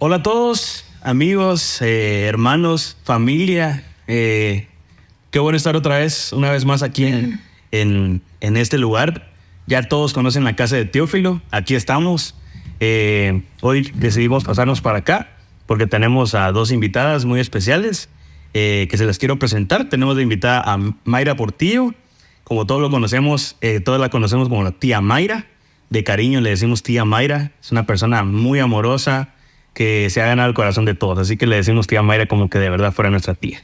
Hola a todos, amigos, hermanos, familia. Qué bueno estar una vez más aquí en este lugar. Ya todos conocen la casa de Teófilo, aquí estamos. Hoy decidimos pasarnos para acá porque tenemos a dos invitadas muy especiales que se las quiero presentar. Tenemos de invitada a Mayra Portillo. Como todos todos la conocemos como la tía Mayra. De cariño le decimos tía Mayra. Es una persona muy amorosa que se ha ganado el corazón de todos. Así que le decimos tía Mayra como que de verdad fuera nuestra tía.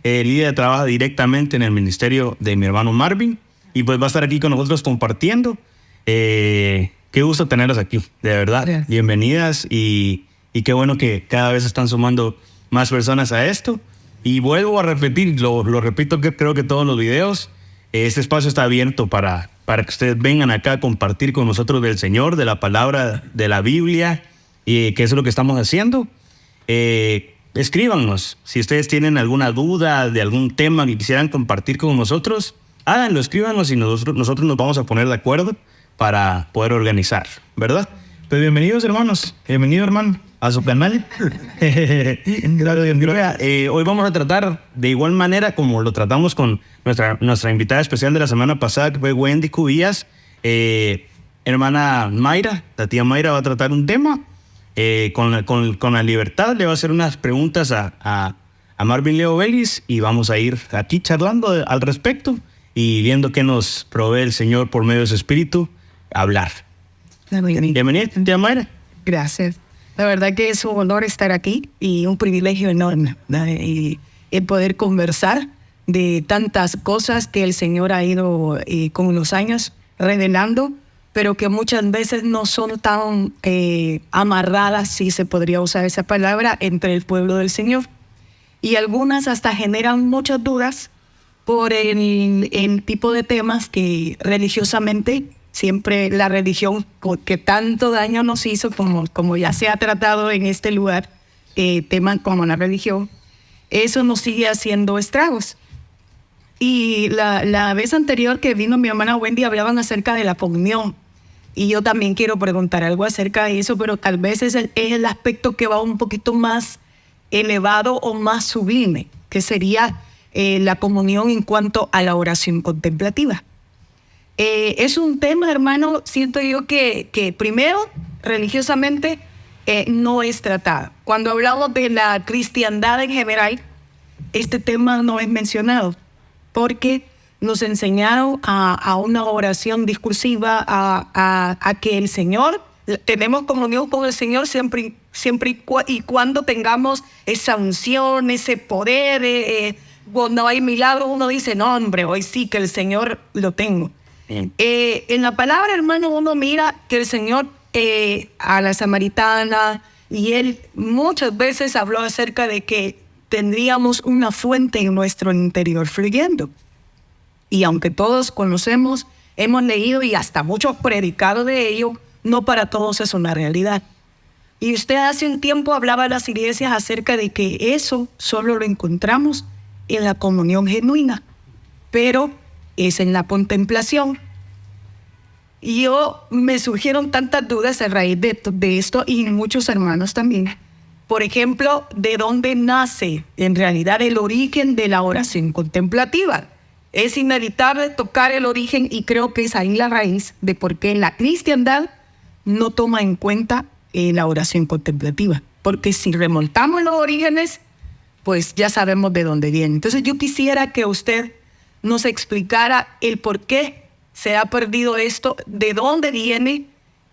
Lidia trabaja directamente en el ministerio de mi hermano Marvin y pues va a estar aquí con nosotros compartiendo. Qué gusto tenerlas aquí, de verdad. Gracias. Bienvenidas y qué bueno que cada vez están sumando más personas a esto. Y vuelvo a repetir, lo repito que creo que todos los videos, este espacio está abierto para que ustedes vengan acá a compartir con nosotros del Señor, de la palabra, de la Biblia, y que eso es lo que estamos haciendo. Escríbanos si ustedes tienen alguna duda de algún tema que quisieran compartir con nosotros. Háganlo, escríbanos y nosotros nos vamos a poner de acuerdo para poder organizar, ¿verdad? Pues bienvenidos, hermanos. Bienvenido, hermano, a su canal. Hoy vamos a tratar de igual manera como lo tratamos con nuestra invitada especial de la semana pasada, que fue Wendy Cubillas. Hermana Mayra, la tía Mayra va a tratar un tema. Con la libertad le va a hacer unas preguntas a Marvin Leo Vélez y vamos a ir aquí charlando al respecto y viendo qué nos provee el Señor por medio de su espíritu a hablar. Bienvenida, tía Mayra. Gracias. La verdad que es un honor estar aquí y un privilegio enorme, y el poder conversar de tantas cosas que el Señor ha ido con los años revelando, pero que muchas veces no son tan amarradas, si se podría usar esa palabra, entre el pueblo del Señor. Y algunas hasta generan muchas dudas por el tipo de temas que religiosamente, siempre la religión que tanto daño nos hizo, como ya se ha tratado en este lugar, temas como la religión, eso nos sigue haciendo estragos. Y la vez anterior que vino mi hermana Wendy hablaban acerca de la comunión. Y yo también quiero preguntar algo acerca de eso, pero tal vez es el aspecto que va un poquito más elevado o más sublime, que sería la comunión en cuanto a la oración contemplativa. Es un tema, hermano, siento yo que primero, religiosamente, no es tratado. Cuando hablamos de la cristiandad en general, este tema no es mencionado, porque nos enseñaron a una oración discursiva, a que el Señor, tenemos comunión con el Señor siempre y cuando tengamos esa unción, ese poder. Cuando hay milagros, uno dice, no, hombre, hoy sí que el Señor lo tengo. En la palabra, hermano, uno mira que el Señor a la samaritana, y Él muchas veces habló acerca de que tendríamos una fuente en nuestro interior fluyendo. Y aunque todos conocemos, hemos leído y hasta muchos predicado de ello, no para todos es una realidad. Y usted hace un tiempo hablaba a las iglesias acerca de que eso solo lo encontramos en la comunión genuina, pero es en la contemplación. Y me surgieron tantas dudas a raíz de esto y muchos hermanos también. Por ejemplo, ¿de dónde nace en realidad el origen de la oración contemplativa? Es inevitable tocar el origen y creo que es ahí la raíz de por qué la cristiandad no toma en cuenta la oración contemplativa. Porque si remontamos los orígenes, pues ya sabemos de dónde viene. Entonces yo quisiera que usted nos explicara el por qué se ha perdido esto, de dónde viene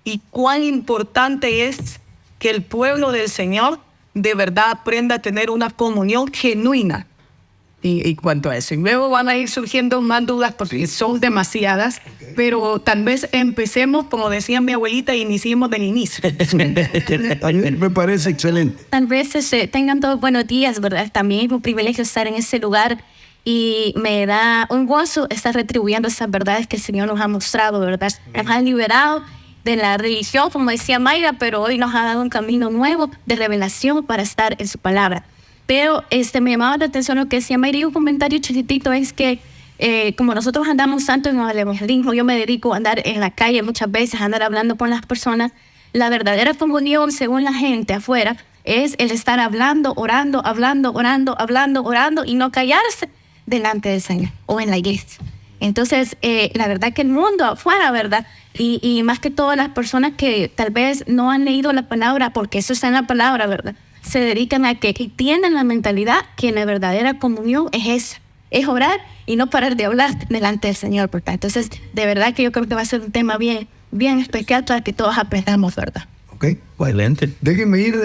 y cuán importante es que el pueblo del Señor de verdad aprenda a tener una comunión genuina. Y cuanto a eso, y luego van a ir surgiendo más dudas porque son demasiadas, pero tal vez empecemos, como decía mi abuelita, iniciemos del inicio. Me parece excelente. Tal vez tengan todos buenos días, ¿verdad? También es un privilegio estar en ese lugar y me da un gozo estar retribuyendo esas verdades que el Señor nos ha mostrado, ¿verdad? Nos ha liberado de la religión, como decía Mayra, pero hoy nos ha dado un camino nuevo de revelación para estar en su palabra. Pero me llamaba la atención lo que decía Mayra, y un comentario chiquitito es que como nosotros andamos tanto en el evangelismo, yo me dedico a andar en la calle muchas veces, a andar hablando con las personas, la verdadera comunión, según la gente afuera, es el estar hablando, orando y no callarse delante del Señor o en la iglesia. Entonces, la verdad que el mundo afuera, ¿verdad? Y más que todas las personas que tal vez no han leído la palabra, porque eso está en la palabra, ¿verdad? Se dedican a que tienen la mentalidad que la verdadera comunión es esa, es orar y no parar de hablar delante del Señor, ¿verdad? Entonces, de verdad que yo creo que va a ser un tema bien especial para que todos aprendamos, ¿verdad? Ok, excelente. Déjenme ir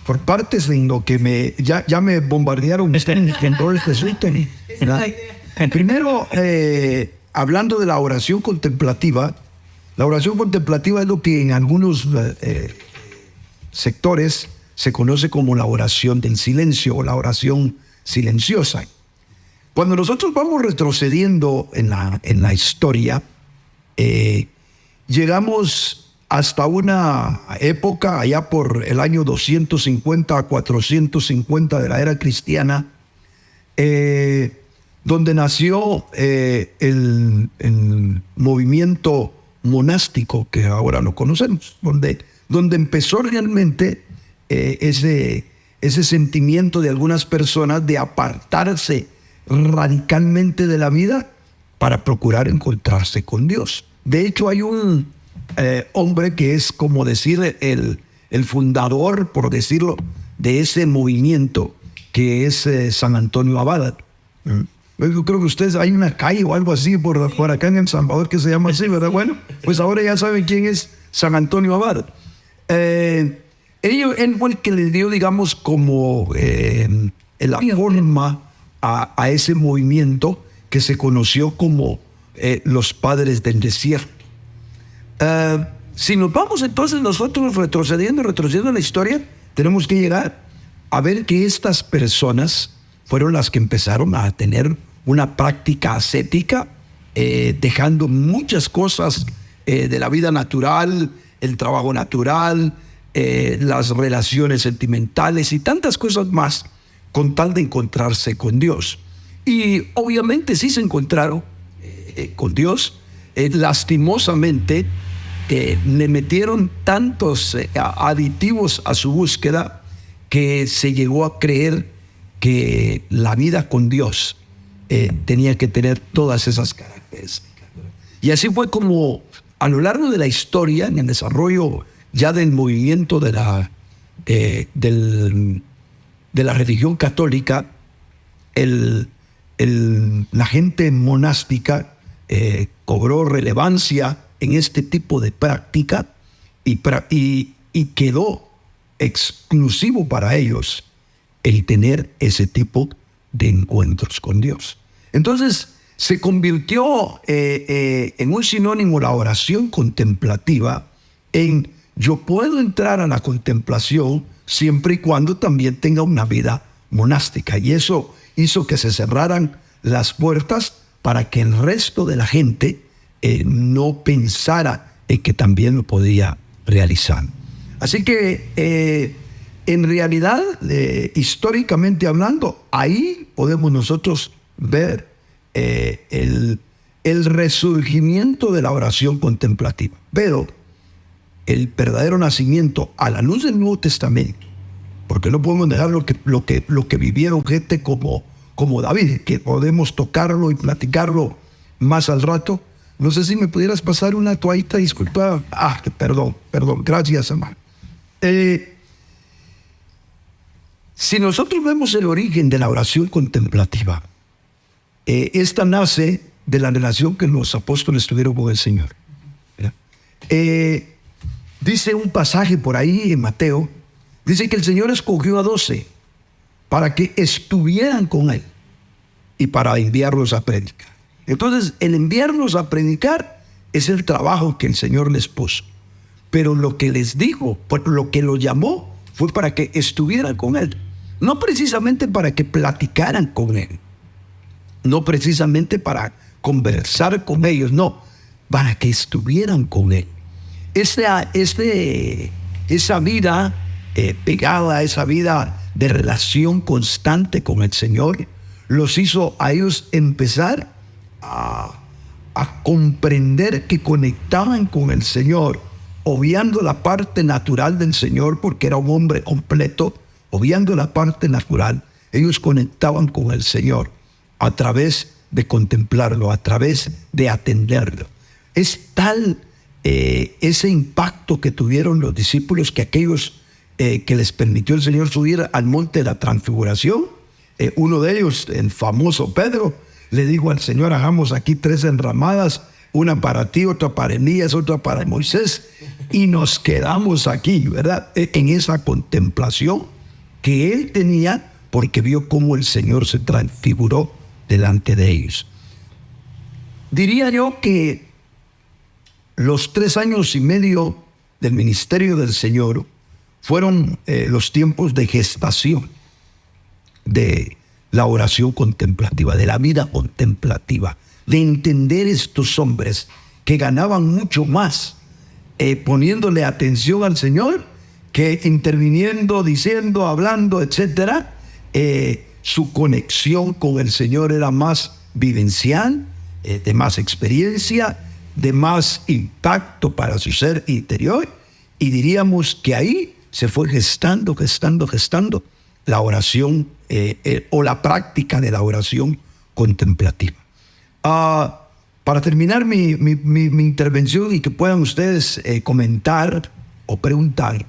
por partes en lo que ya me bombardearon en todo este suite. Primero, hablando de la oración contemplativa es lo que en algunos sectores se conoce como la oración del silencio o la oración silenciosa. Cuando nosotros vamos retrocediendo en la historia, llegamos hasta una época, allá por el año 250 a 450 de la era cristiana, donde nació el movimiento monástico que ahora lo conocemos, donde empezó realmente ese sentimiento de algunas personas de apartarse radicalmente de la vida para procurar encontrarse con Dios. De hecho, hay un hombre que es como decir el fundador, por decirlo, de ese movimiento, que es San Antonio Abad. Yo creo que ustedes, hay una calle o algo así por acá en El Salvador que se llama así, ¿verdad? Bueno, pues ahora ya saben quién es San Antonio Abad. Él fue el que le dio, digamos, como la forma a ese movimiento que se conoció como los padres del desierto. Si nos vamos entonces nosotros retrocediendo en la historia, tenemos que llegar a ver que estas personas fueron las que empezaron a tener una práctica ascética, dejando muchas cosas de la vida natural, el trabajo natural, las relaciones sentimentales y tantas cosas más, con tal de encontrarse con Dios. Y obviamente sí se encontraron con Dios. Lastimosamente le metieron tantos aditivos a su búsqueda que se llegó a creer que la vida con Dios tenía que tener todas esas características. Y así fue como a lo largo de la historia, en el desarrollo ya del movimiento de la religión católica, la gente monástica cobró relevancia en este tipo de práctica y quedó exclusivo para ellos el tener ese tipo de encuentros con Dios. Entonces se convirtió en un sinónimo la oración contemplativa en yo puedo entrar a la contemplación siempre y cuando también tenga una vida monástica. Y eso hizo que se cerraran las puertas para que el resto de la gente no pensara en que también lo podía realizar. Así que en realidad, históricamente hablando, ahí podemos nosotros ver el resurgimiento de la oración contemplativa. Pero el verdadero nacimiento a la luz del Nuevo Testamento, porque no podemos dejar lo que vivieron gente como David, que podemos tocarlo y platicarlo más al rato. No sé si me pudieras pasar una toallita, disculpa. Perdón, gracias, hermano. Si nosotros vemos el origen de la oración contemplativa, esta nace de la relación que los apóstoles tuvieron con el Señor. Dice un pasaje por ahí en Mateo, dice que el Señor escogió a 12 para que estuvieran con Él y para enviarlos a predicar. Entonces, el enviarlos a predicar es el trabajo que el Señor les puso. Pero lo que les dijo, lo que los llamó, fue para que estuvieran con Él. No precisamente para que platicaran con Él. No precisamente para conversar con ellos, no. Para que estuvieran con Él. Esa vida pegada, esa vida de relación constante con el Señor, los hizo a ellos empezar a comprender que conectaban con el Señor obviando la parte natural del Señor, porque era un hombre completo, obviando la parte natural, ellos conectaban con el Señor a través de contemplarlo, a través de atenderlo. Es tal ese impacto que tuvieron los discípulos que aquellos que les permitió el Señor subir al monte de la transfiguración, uno de ellos, el famoso Pedro, le dijo al Señor: hagamos aquí 3 enramadas, una para ti, otra para Elías, otra para Moisés, y nos quedamos aquí, ¿verdad? En esa contemplación que él tenía, porque vio cómo el Señor se transfiguró delante de ellos. Diría yo que los 3 años y medio del ministerio del Señor fueron los tiempos de gestación de la oración contemplativa, de la vida contemplativa, de entender estos hombres que ganaban mucho más poniéndole atención al Señor que interviniendo, diciendo, hablando, etcétera. Su conexión con el Señor era más vivencial, de más experiencia, de más impacto para su ser interior, y diríamos que ahí se fue gestando la oración o la práctica de la oración contemplativa. Para terminar mi intervención y que puedan ustedes comentar o preguntar,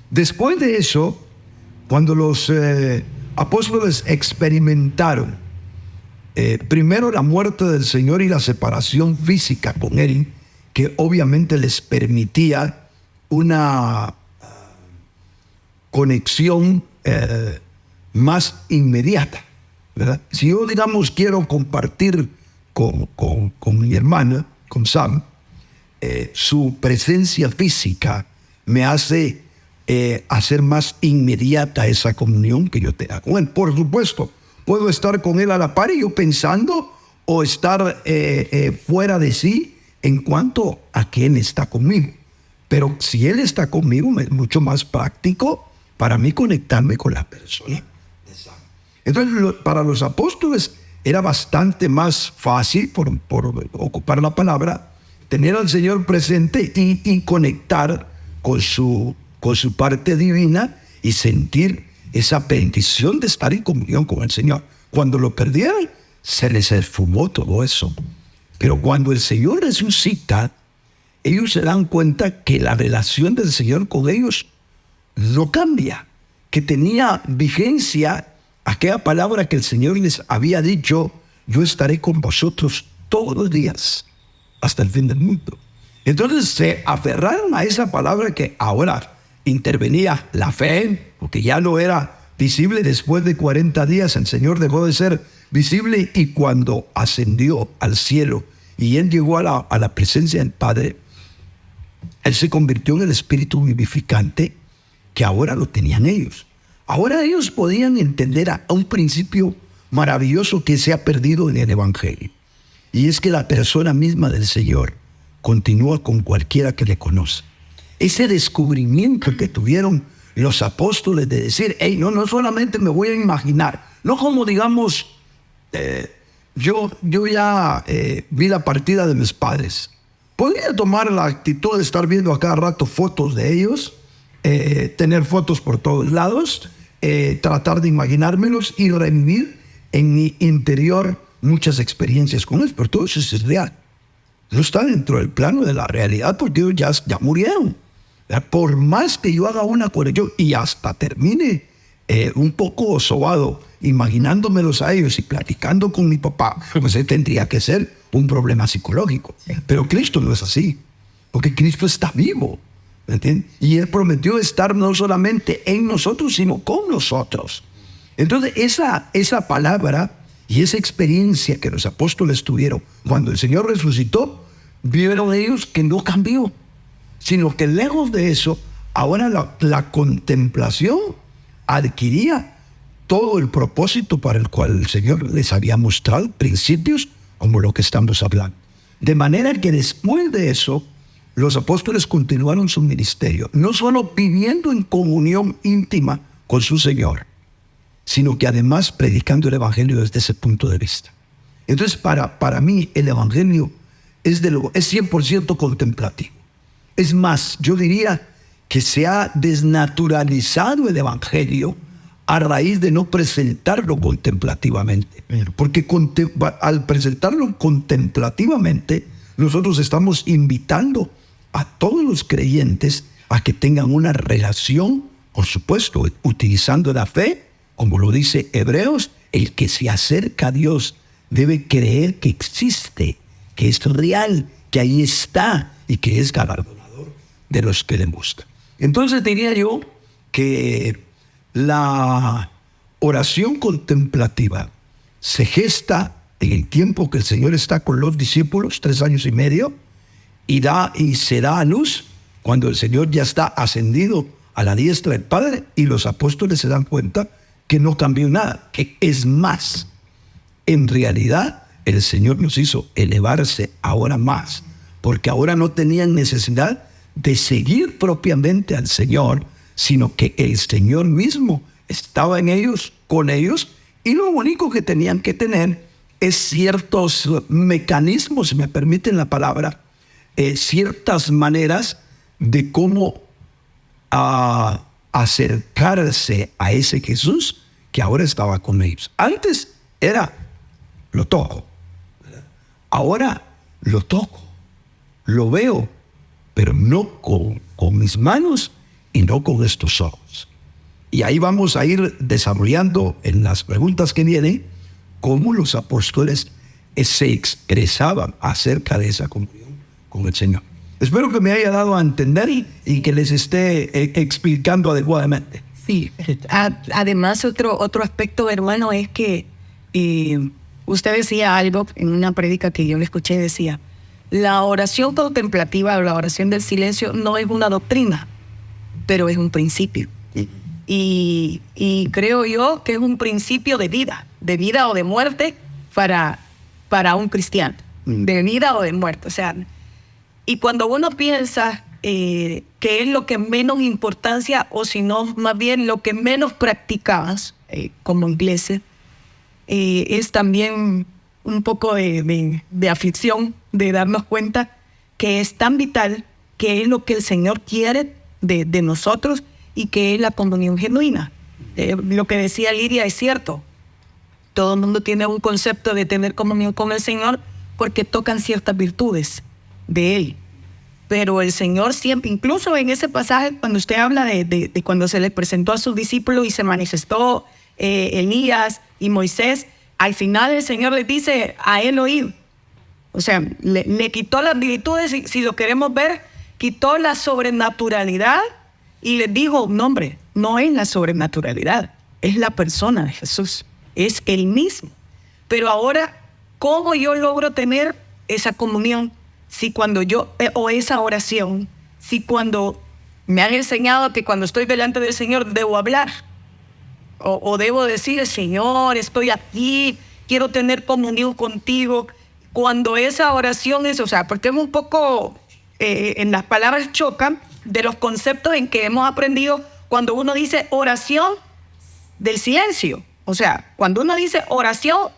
después de eso, cuando los apóstoles experimentaron primero la muerte del Señor y la separación física con Él, que obviamente les permitía una conexión más inmediata, ¿verdad? Si yo, digamos, quiero compartir con mi hermana, con Sam, su presencia física me hace hacer más inmediata esa comunión que yo tenga con él. Por supuesto, puedo estar con él a la par y yo pensando, o estar fuera de sí en cuanto a que él está conmigo. Pero si él está conmigo, es mucho más práctico para mí conectarme con la persona. Entonces, para los apóstoles era bastante más fácil, por ocupar la palabra, tener al Señor presente y conectar con su parte divina y sentir esa bendición de estar en comunión con el Señor. Cuando lo perdieron, se les esfumó todo eso. Pero cuando el Señor resucita, ellos se dan cuenta que la relación del Señor con ellos no cambia, que tenía vigencia aquella palabra que el Señor les había dicho: yo estaré con vosotros todos los días hasta el fin del mundo. Entonces se aferraron a esa palabra, que ahora intervenía la fe, porque ya no era visible. Después de 40 días el Señor dejó de ser visible, y cuando ascendió al cielo y él llegó a la presencia del Padre, él se convirtió en el Espíritu vivificante que ahora lo tenían ellos. Ahora ellos podían entender a un principio maravilloso que se ha perdido en el Evangelio, y es que la persona misma del Señor continúa con cualquiera que le conoce. Ese descubrimiento que tuvieron los apóstoles de decir: hey, no solamente me voy a imaginar, no como digamos, yo ya vi la partida de mis padres. Podría tomar la actitud de estar viendo a cada rato fotos de ellos, tener fotos por todos lados, tratar de imaginármelos y revivir en mi interior muchas experiencias con ellos, pero todo eso es real. No está dentro del plano de la realidad, porque ellos ya murieron. Por más que yo haga una conexión y hasta termine un poco sobado imaginándomelos a ellos y platicando con mi papá, pues tendría que ser un problema psicológico. Pero Cristo no es así, porque Cristo está vivo, ¿me entiendes? Y Él prometió estar no solamente en nosotros, sino con nosotros. Entonces esa palabra y esa experiencia que los apóstoles tuvieron cuando el Señor resucitó, vieron ellos que no cambió, sino que lejos de eso, ahora la contemplación adquiría todo el propósito para el cual el Señor les había mostrado, principios como lo que estamos hablando. De manera que después de eso, los apóstoles continuaron su ministerio, no solo viviendo en comunión íntima con su Señor, sino que además predicando el Evangelio desde ese punto de vista. Entonces, para mí, el Evangelio es 100% contemplativo. Es más, yo diría que se ha desnaturalizado el Evangelio a raíz de no presentarlo contemplativamente. Porque al presentarlo contemplativamente, nosotros estamos invitando a todos los creyentes a que tengan una relación, por supuesto, utilizando la fe, como lo dice Hebreos, el que se acerca a Dios debe creer que existe, que es real, que ahí está y que es galardonador de los que le buscan. Entonces diría yo que la oración contemplativa se gesta en el tiempo que el Señor está con los discípulos, 3 años y medio, y se da a luz cuando el Señor ya está ascendido a la diestra del Padre y los apóstoles se dan cuenta que no cambió nada, que es más. En realidad, el Señor nos hizo elevarse ahora más, porque ahora no tenían necesidad de seguir propiamente al Señor, sino que el Señor mismo estaba en ellos, con ellos, y lo único que tenían que tener es ciertos mecanismos, si me permiten la palabra, ciertas maneras de cómo acercarse a ese Jesús que ahora estaba con ellos. Antes era, lo toco, ahora lo toco, lo veo, pero no con mis manos y no con estos ojos. Y ahí vamos a ir desarrollando en las preguntas que vienen cómo los apóstoles se expresaban acerca de esa comunión con el Señor. Espero que me haya dado a entender y que les esté explicando adecuadamente. Sí, además otro aspecto, hermano, es que usted decía algo en una prédica que yo le escuché, decía, la oración contemplativa o la oración del silencio no es una doctrina, pero es un principio. Y creo yo que es un principio de vida o de muerte para un cristiano, de vida o de muerte. O sea, y cuando uno piensa que es lo que menos importancia, o si no, más bien lo que menos practicabas como iglesia, es también un poco de aflicción de darnos cuenta que es tan vital, que es lo que el Señor quiere de nosotros y que es la comunión genuina. Lo que decía Lidia es cierto. Todo el mundo tiene un concepto de tener comunión con el Señor porque tocan ciertas virtudes de Él. Pero el Señor siempre, incluso en ese pasaje, cuando usted habla de cuando se le presentó a sus discípulos y se manifestó Elías y Moisés, al final el Señor les dice a él oír. O sea, le quitó las virtudes, si lo queremos ver, quitó la sobrenaturalidad y les dijo, no hombre, no es la sobrenaturalidad, es la persona de Jesús, es Él mismo. Pero ahora, ¿cómo yo logro tener esa comunión? Si cuando o esa oración, si cuando me han enseñado que cuando estoy delante del Señor debo hablar, o debo decir, Señor, estoy aquí, quiero tener comunión contigo, cuando esa oración es, o sea, porque es un poco, en las palabras chocan de los conceptos en que hemos aprendido cuando uno dice oración del silencio. O sea, cuando uno dice oración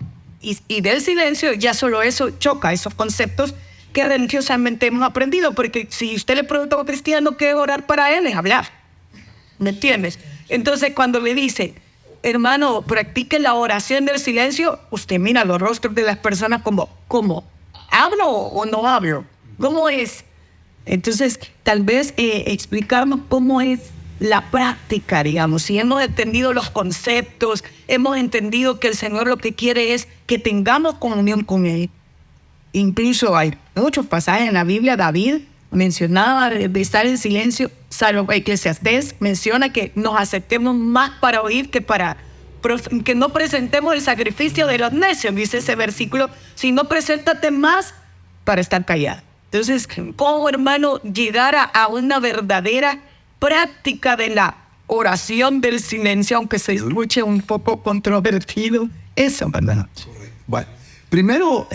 y del silencio, ya solo eso choca, esos conceptos que religiosamente hemos aprendido, porque si usted le pregunta a un cristiano qué es orar para él, es hablar. ¿Me entiendes? Entonces, cuando le dice, hermano, practique la oración del silencio, usted mira los rostros de las personas como, ¿cómo? ¿Hablo o no hablo? ¿Cómo es? Entonces, tal vez explicarnos cómo es la práctica, digamos. Si hemos entendido los conceptos, hemos entendido que el Señor lo que quiere es que tengamos comunión con Él. Incluso hay muchos pasajes en la Biblia. David mencionaba de estar en silencio. Salvo Eclesiastés menciona que nos acerquemos más para oír que no presentemos el sacrificio de los necios. Dice ese versículo, sino preséntate más para estar callado. Entonces, ¿cómo, hermano, llegar a una verdadera práctica de la oración del silencio, aunque se escuche un poco controvertido? Eso, ¿verdad? Bueno, primero,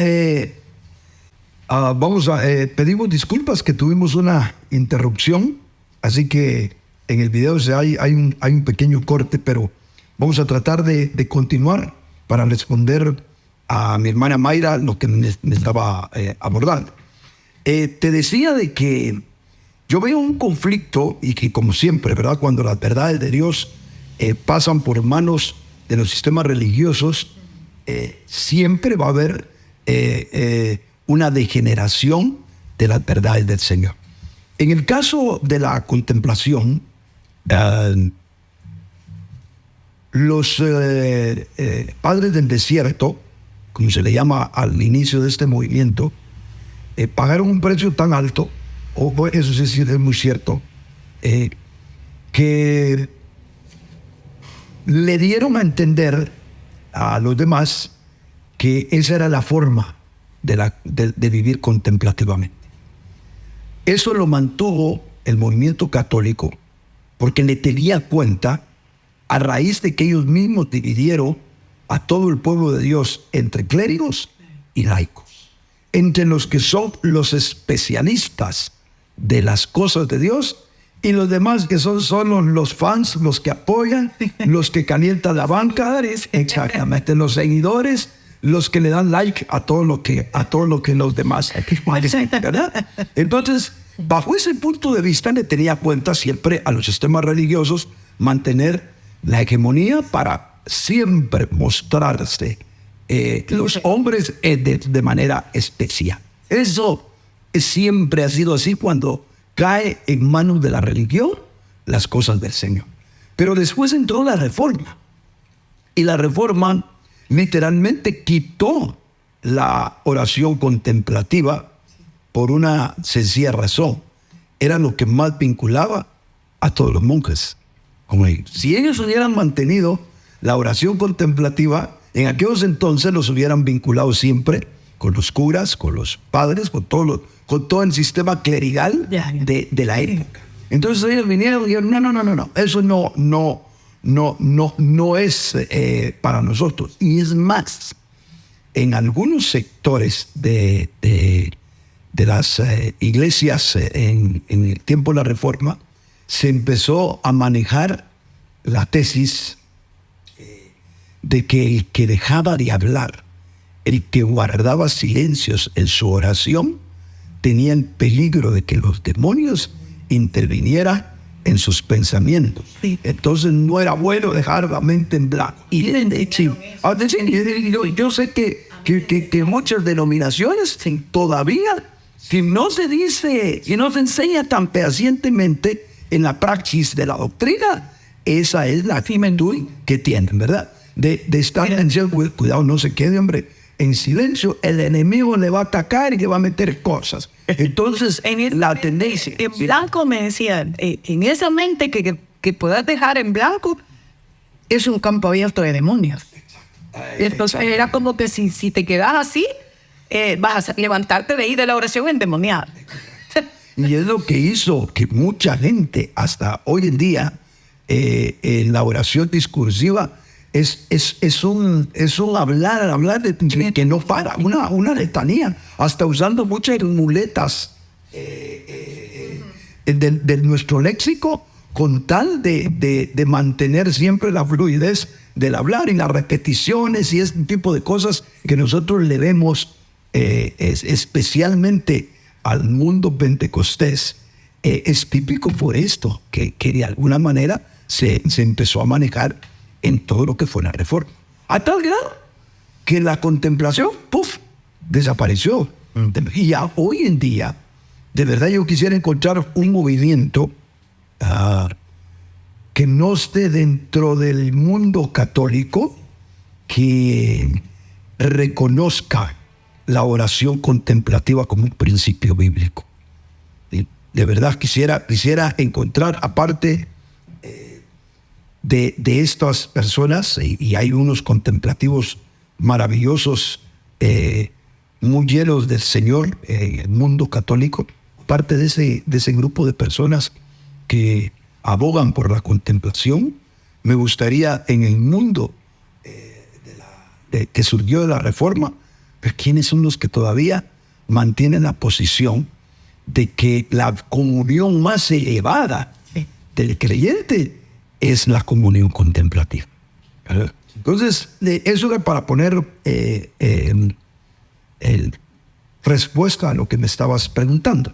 pedimos disculpas que tuvimos una interrupción, así que en el video hay un pequeño corte, pero vamos a tratar de continuar para responder a mi hermana Mayra lo que me estaba abordando. Te decía de que Yo veo un conflicto y que, como siempre, ¿verdad? Cuando las verdades de Dios pasan por manos de los sistemas religiosos, siempre va a haber una degeneración de las verdades del Señor. En el caso de la contemplación, los padres del desierto, como se le llama al inicio de este movimiento, pagaron un precio tan alto, eso sí es muy cierto, que le dieron a entender a los demás que esa era la forma de vivir contemplativamente. Eso lo mantuvo el movimiento católico porque le tenía cuenta, a raíz de que ellos mismos dividieron a todo el pueblo de Dios entre clérigos y laicos, entre los que son los especialistas de las cosas de Dios y los demás que son solo los fans, los que apoyan, los que calientan la banca, exactamente, los seguidores, los que le dan like a todo lo que los demás, ¿verdad? Entonces, bajo ese punto de vista, le tenía cuenta siempre a los sistemas religiosos mantener la hegemonía para siempre mostrarse los hombres de manera especial. Eso siempre ha sido así cuando cae en manos de la religión las cosas del Señor. Pero después entró la reforma. Y la reforma literalmente quitó la oración contemplativa por una sencilla razón. Era lo que más vinculaba a todos los monjes con ellos. Si ellos hubieran mantenido la oración contemplativa, en aquellos entonces los hubieran vinculado siempre con los curas, con los padres, con todo el sistema clerical de la época. Entonces ellos vinieron y dijeron, no, eso no es para nosotros. Y es más, en algunos sectores de las iglesias en el tiempo de la Reforma, se empezó a manejar la tesis de que el que dejaba de hablar, el que guardaba silencios en su oración, tenía el peligro de que los demonios intervinieran en sus pensamientos. Sí. Entonces no era bueno dejar la mente en blanco. Y yo sé que muchas denominaciones todavía, si no se dice, si no se enseña tan fehacientemente en la praxis de la doctrina, esa es la actitud que tienen, ¿verdad? De estar en silencio, cuidado, no se quede, hombre, en silencio, el enemigo le va a atacar y le va a meter cosas. Entonces, la tendencia... En blanco me decían, en esa mente que puedas dejar en blanco, es un campo abierto de demonios. Entonces era como que si te quedas así, vas a levantarte de ahí de la oración endemoniada. Y es lo que hizo que mucha gente, hasta hoy en día, en la oración discursiva, es un hablar de que no para, una letanía, hasta usando muchas muletas de nuestro léxico, con tal de mantener siempre la fluidez del hablar y las repeticiones y ese tipo de cosas que nosotros le vemos especialmente al mundo pentecostés. Es típico por esto, que de alguna manera se empezó a manejar en todo lo que fue la reforma. A tal grado que la contemplación, desapareció. Y ya hoy en día, de verdad yo quisiera encontrar un movimiento que no esté dentro del mundo católico, que reconozca la oración contemplativa como un principio bíblico. De verdad quisiera encontrar, aparte de estas personas, y hay unos contemplativos maravillosos, muy llenos del Señor, en el mundo católico, parte de ese grupo de personas que abogan por la contemplación. Me gustaría en el mundo que surgió de la Reforma, ver quiénes son los que todavía mantienen la posición de que la comunión más elevada del creyente es la comunión contemplativa. Entonces, eso era para poner respuesta a lo que me estabas preguntando.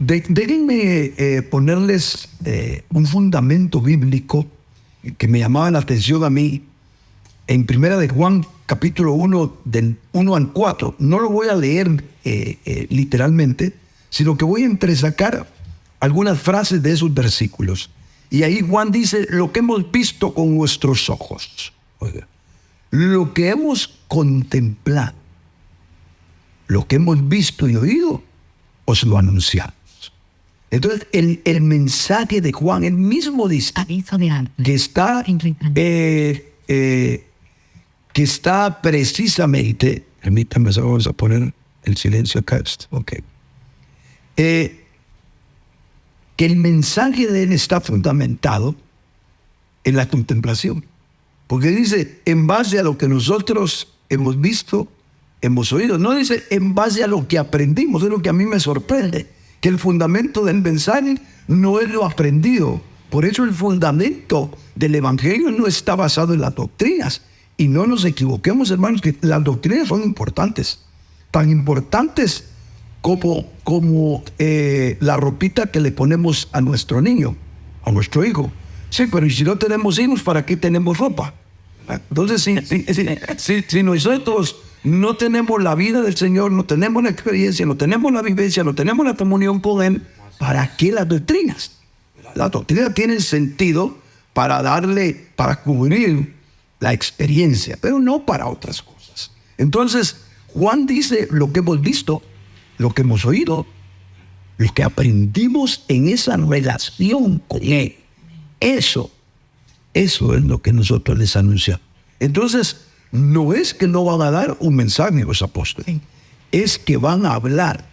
Déjenme ponerles un fundamento bíblico que me llamaba la atención a mí en Primera de Juan, capítulo 1, del 1 al 4. No lo voy a leer literalmente, sino que voy a entresacar algunas frases de esos versículos. Y ahí Juan dice, lo que hemos visto con nuestros ojos, oiga, lo que hemos contemplado, lo que hemos visto y oído, os lo anunciamos. Entonces, el mensaje de Juan, él mismo dice que está precisamente, permítanme, vamos a poner el silencio acá. Ok. Que el mensaje de él está fundamentado en la contemplación. Porque dice, en base a lo que nosotros hemos visto, hemos oído. No dice en base a lo que aprendimos. Es lo que a mí me sorprende, que el fundamento del mensaje no es lo aprendido. Por eso el fundamento del evangelio no está basado en las doctrinas. Y no nos equivoquemos, hermanos, que las doctrinas son importantes. Tan importantes como la ropita que le ponemos a nuestro niño, a nuestro hijo. Sí, pero si no tenemos hijos, ¿para qué tenemos ropa? Entonces, si nosotros no tenemos la vida del Señor, no tenemos la experiencia, no tenemos la vivencia, no tenemos la comunión con Él, ¿para qué las doctrinas? Las doctrinas tienen sentido para cubrir la experiencia, pero no para otras cosas. Entonces, Juan dice lo que hemos visto, lo que hemos oído, lo que aprendimos en esa relación con Él. Eso es lo que nosotros les anunciamos. Entonces, no es que no van a dar un mensaje los apóstoles, es que van a hablar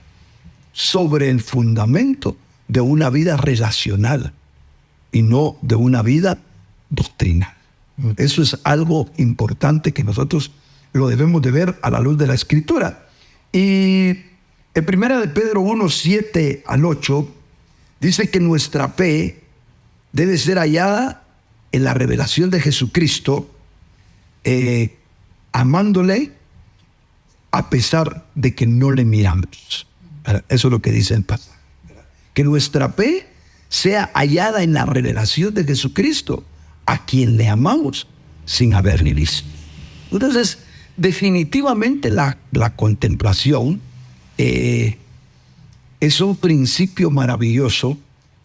sobre el fundamento de una vida relacional y no de una vida doctrinal. Eso es algo importante que nosotros lo debemos de ver a la luz de la Escritura. Y en 1 de Pedro 1, 7 al 8, dice que nuestra fe debe ser hallada en la revelación de Jesucristo, amándole a pesar de que no le miramos. Eso es lo que dice el pasaje. Que nuestra fe sea hallada en la revelación de Jesucristo, a quien le amamos sin haberle visto. Entonces, definitivamente la contemplación es un principio maravilloso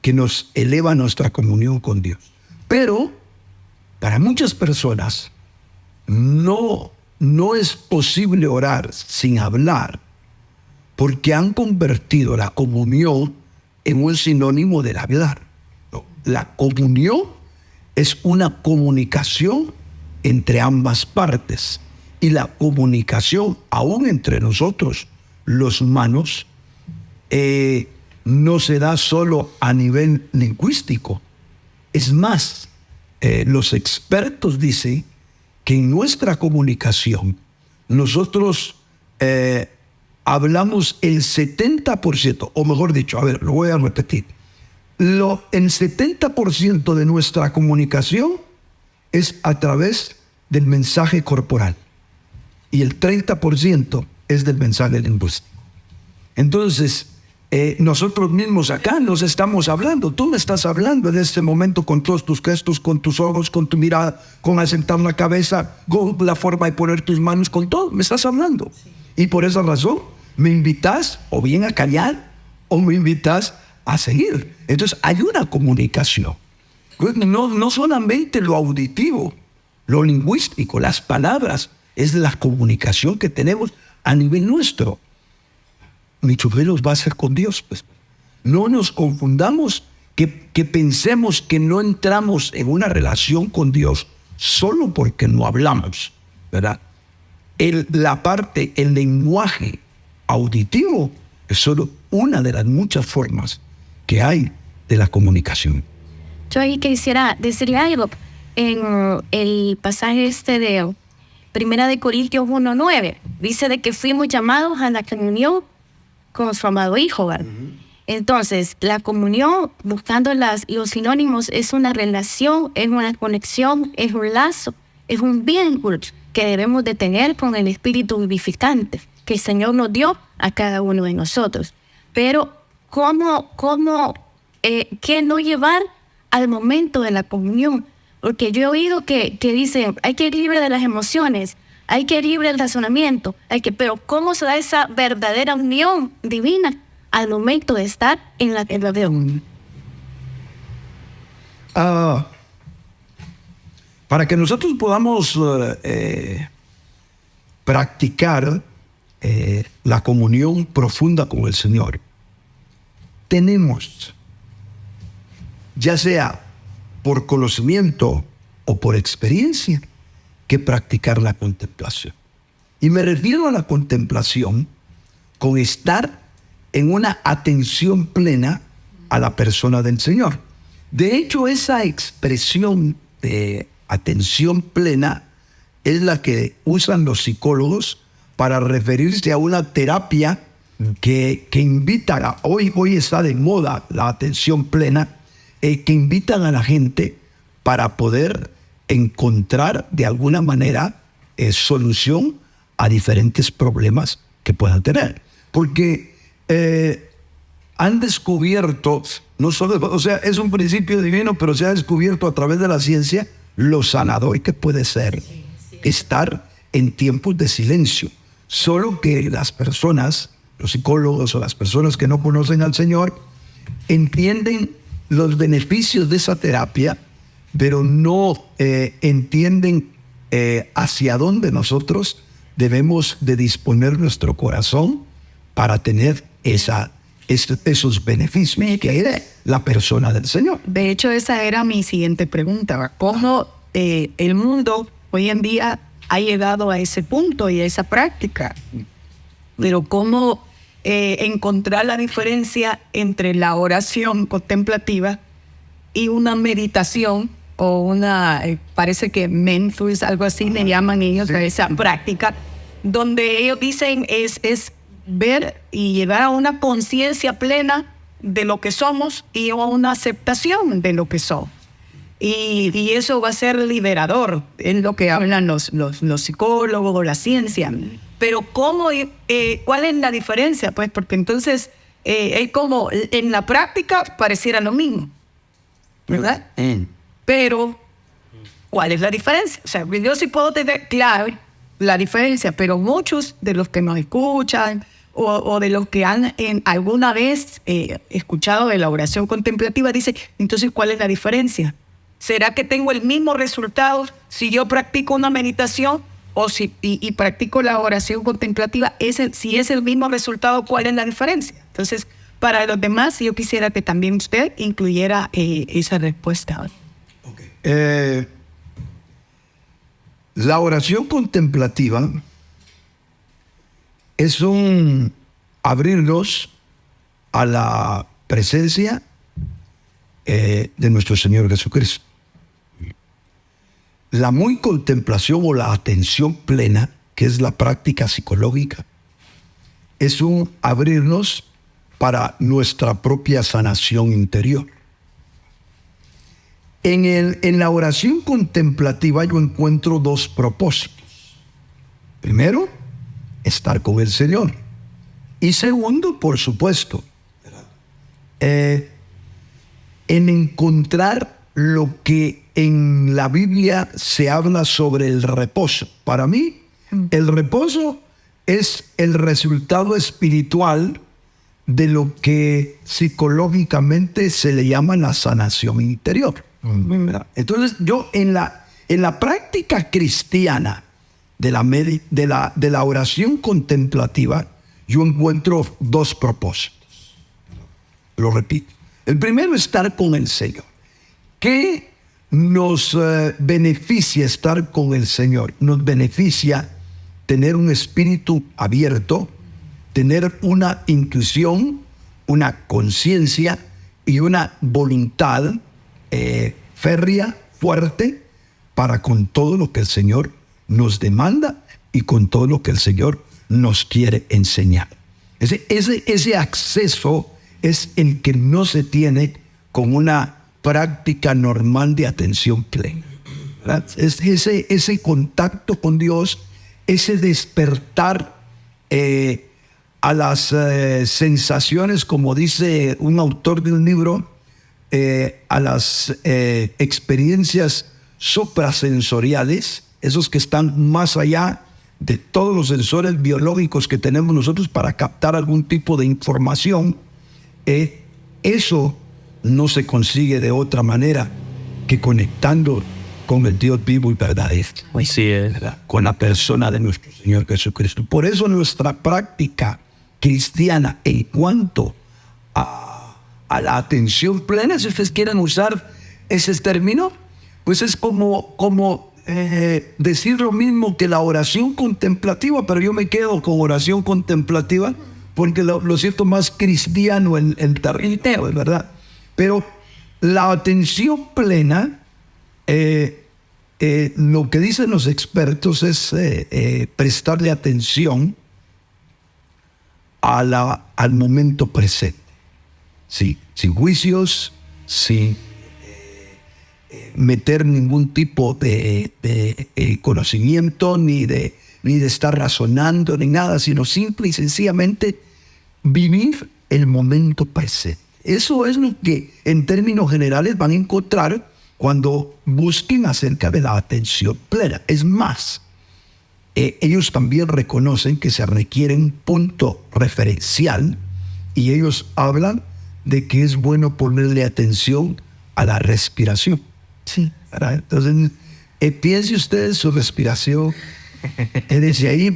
que nos eleva a nuestra comunión con Dios. Pero para muchas personas no es posible orar sin hablar, porque han convertido la comunión en un sinónimo del hablar. No, la comunión es una comunicación entre ambas partes, y la comunicación aún entre nosotros, los humanos, no se da solo a nivel lingüístico. Es más, los expertos dicen que en nuestra comunicación nosotros hablamos el 70%, o mejor dicho, a ver, lo voy a repetir. El 70% de nuestra comunicación es a través del mensaje corporal y el 30% es del mensaje lingüístico. Entonces, nosotros mismos acá nos estamos hablando. Tú me estás hablando en este momento con todos tus gestos, con tus ojos, con tu mirada, con asentar la cabeza, con la forma de poner tus manos, con todo. Me estás hablando. Sí. Y por esa razón me invitas o bien a callar o me invitas a seguir. Entonces hay una comunicación. No solamente lo auditivo, lo lingüístico, las palabras, es la comunicación que tenemos a nivel nuestro. Muchos de los va a ser con Dios, pues. No nos confundamos que pensemos que no entramos en una relación con Dios solo porque no hablamos, ¿verdad? El lenguaje auditivo es solo una de las muchas formas que hay de la comunicación. Yo ahí quisiera decirle algo. En el pasaje de 1 de Corintios 1:9, dice de que fuimos llamados a la comunión con su amado Hijo, ¿verdad? Entonces, la comunión, buscando los sinónimos, es una relación, es una conexión, es un lazo, es un vínculo que debemos de tener con el Espíritu vivificante que el Señor nos dio a cada uno de nosotros. Pero ¿qué no llevar al momento de la comunión? Porque yo he oído que dicen, hay que ir libre de las emociones, hay que ir libre del razonamiento, pero ¿cómo se da esa verdadera unión divina al momento de estar en la unión? Para que nosotros podamos practicar la comunión profunda con el Señor, tenemos, ya sea por conocimiento o por experiencia, que practicar la contemplación. Y me refiero a la contemplación con estar en una atención plena a la persona del Señor. De hecho, esa expresión de atención plena es la que usan los psicólogos para referirse a una terapia que invitan hoy está de moda la atención plena, que invitan a la gente para poder encontrar de alguna manera solución a diferentes problemas que puedan tener. Porque han descubierto, no solo, o sea, es un principio divino, pero se ha descubierto a través de la ciencia lo sanador que puede ser estar en tiempos de silencio. Solo que las personas, los psicólogos o las personas que no conocen al Señor, entienden los beneficios de esa terapia, pero no entienden hacia dónde nosotros debemos de disponer nuestro corazón para tener esos beneficios que es la persona del Señor. De hecho, esa era mi siguiente pregunta. ¿Cómo el mundo hoy en día ha llegado a ese punto y a esa práctica? Pero ¿cómo encontrar la diferencia entre la oración contemplativa y una meditación o una, parece que mindfulness, algo así le llaman ellos, a esa práctica, donde ellos dicen es ver y llegar a una conciencia plena de lo que somos y a una aceptación de lo que somos. Y eso va a ser liberador, es lo que hablan los psicólogos, la ciencia. Pero ¿cuál es la diferencia? Pues porque entonces es como en la práctica pareciera lo mismo, ¿verdad? Pero ¿cuál es la diferencia? O sea, yo sí puedo tener claro la diferencia, pero muchos de los que nos escuchan o de los que han alguna vez escuchado de la oración contemplativa dicen, entonces, ¿cuál es la diferencia? ¿Será que tengo el mismo resultado si yo practico una meditación o si practico la oración contemplativa? Si es el mismo resultado, ¿cuál es la diferencia? Entonces, para los demás, yo quisiera que también usted incluyera esa respuesta. Okay. La oración contemplativa es un abrirnos a la presencia de nuestro Señor Jesucristo. La muy contemplación o la atención plena, que es la práctica psicológica, es un abrirnos para nuestra propia sanación interior. En la oración contemplativa yo encuentro dos propósitos. Primero, estar con el Señor. Y segundo, por supuesto, en encontrar lo que en la Biblia se habla sobre el reposo. Para mí, el reposo es el resultado espiritual de lo que psicológicamente se le llama la sanación interior. Entonces, yo en la práctica cristiana de la oración contemplativa, yo encuentro dos propósitos. Lo repito. El primero, estar con el Señor. ¿Qué nos beneficia estar con el Señor? Nos beneficia tener un espíritu abierto, tener una intuición, una conciencia y una voluntad férrea, fuerte, para con todo lo que el Señor nos demanda y con todo lo que el Señor nos quiere enseñar. Ese acceso es el que no se tiene con una práctica normal de atención plena, ¿verdad? Es ese contacto con Dios, ese despertar a las sensaciones, como dice un autor de un libro, a las experiencias suprasensoriales, esos que están más allá de todos los sensores biológicos que tenemos nosotros para captar algún tipo de información. Eso no se consigue de otra manera que conectando con el Dios vivo y verdadero, Sí, ¿verdad? Con la persona de nuestro Señor Jesucristo. Por eso nuestra práctica cristiana en cuanto a la atención plena, si ustedes quieren usar ese término, pues es como decir lo mismo que la oración contemplativa, pero yo me quedo con oración contemplativa porque lo siento más cristiano el término, ¿verdad? Pero la atención plena, lo que dicen los expertos es prestarle atención al momento presente, sí, sin juicios, sin meter ningún tipo de conocimiento, ni de estar razonando, ni nada, sino simple y sencillamente vivir el momento presente. Eso es lo que en términos generales van a encontrar cuando busquen acerca de la atención plena. Es más, ellos también reconocen que se requiere un punto referencial y ellos hablan de que es bueno ponerle atención a la respiración. Sí. ¿Verdad? Entonces, piense usted en su respiración. Desde ahí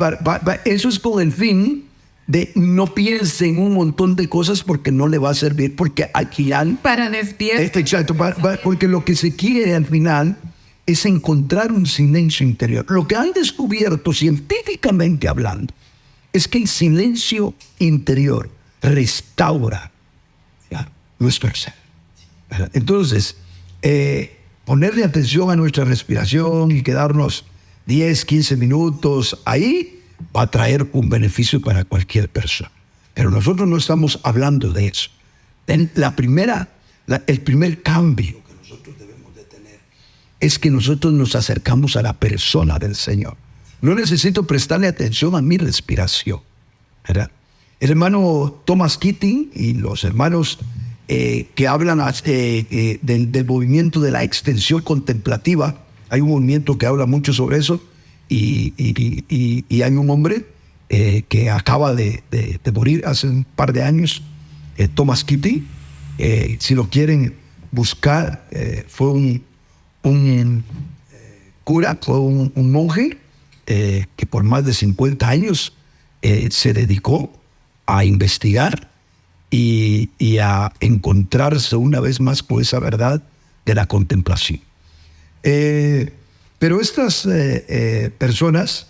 eso es con el fin de no piense en un montón de cosas porque no le va a servir, porque al final... Para despierto. Exacto, porque lo que se quiere al final es encontrar un silencio interior. Lo que han descubierto científicamente hablando es que el silencio interior restaura nuestro ser. Entonces, ponerle atención a nuestra respiración y quedarnos 10, 15 minutos ahí va a traer un beneficio para cualquier persona. Pero nosotros no estamos hablando de eso. El primer cambio que nosotros debemos de tener es que nosotros nos acercamos a la persona del Señor. No necesito prestarle atención a mi respiración, ¿verdad? El hermano Thomas Keating y los hermanos que hablan del movimiento de la extensión contemplativa, hay un movimiento que habla mucho sobre eso, y hay un hombre que acaba de morir hace un par de años, Thomas Keating. Si lo quieren buscar, fue un cura, fue un monje que por más de 50 años se dedicó a investigar y a encontrarse una vez más con esa verdad de la contemplación. Pero estas personas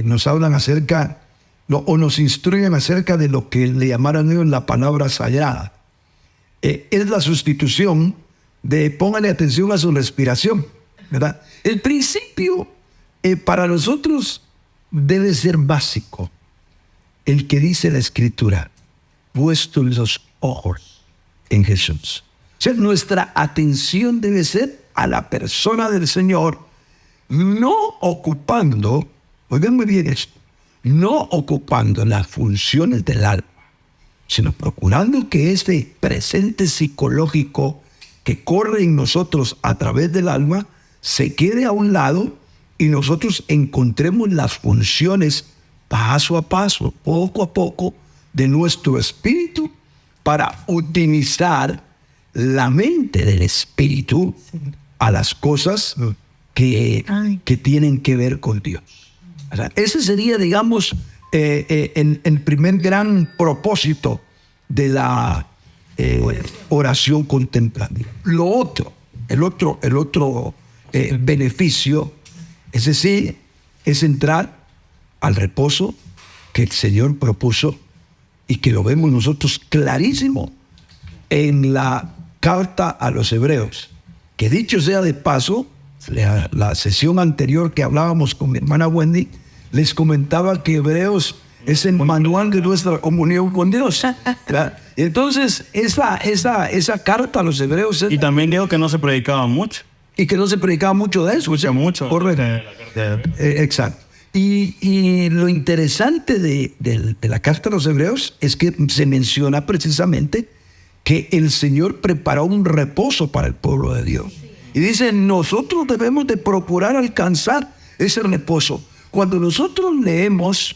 nos hablan acerca, o nos instruyen acerca de lo que le llamaron ellos la palabra sagrada. Es la sustitución de póngale atención a su respiración, ¿verdad? El principio para nosotros debe ser básico. El que dice la Escritura, puestos los ojos en Jesús. O sea, nuestra atención debe ser a la persona del Señor, no ocupando, oigan muy bien esto, no ocupando las funciones del alma, sino procurando que ese presente psicológico que corre en nosotros a través del alma se quede a un lado y nosotros encontremos las funciones paso a paso, poco a poco, de nuestro espíritu para utilizar la mente del espíritu a las cosas que tienen que ver con Dios. O sea, ese sería, digamos, el primer gran propósito de la oración contemplativa. El otro beneficio, es decir, es entrar al reposo que el Señor propuso y que lo vemos nosotros clarísimo en la carta a los Hebreos. Que dicho sea de paso, la sesión anterior que hablábamos con mi hermana Wendy, les comentaba que Hebreos es el manual de nuestra comunión con Dios. ¿Verdad? Entonces, esa carta a los Hebreos... Y también digo que no se predicaba mucho. Y que no se predicaba mucho de eso. Mucho. Correcto. Exacto. Y lo interesante de la carta a los hebreos es que se menciona precisamente que el Señor preparó un reposo para el pueblo de Dios. Y dice, nosotros debemos de procurar alcanzar ese reposo. Cuando nosotros leemos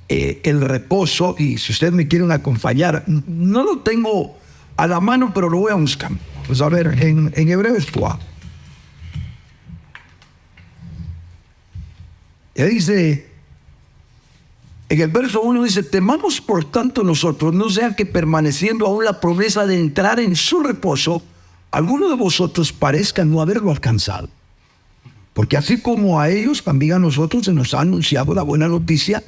el reposo, y si ustedes me quieren acompañar, no lo tengo a la mano, pero lo voy a buscar. Pues a ver, en Hebreos 4. Y dice, en el verso 1 dice, temamos por tanto nosotros, no sea que permaneciendo aún la promesa de entrar en su reposo, alguno de vosotros parezca no haberlo alcanzado. Porque así como a ellos, también a nosotros se nos ha anunciado la buena noticia,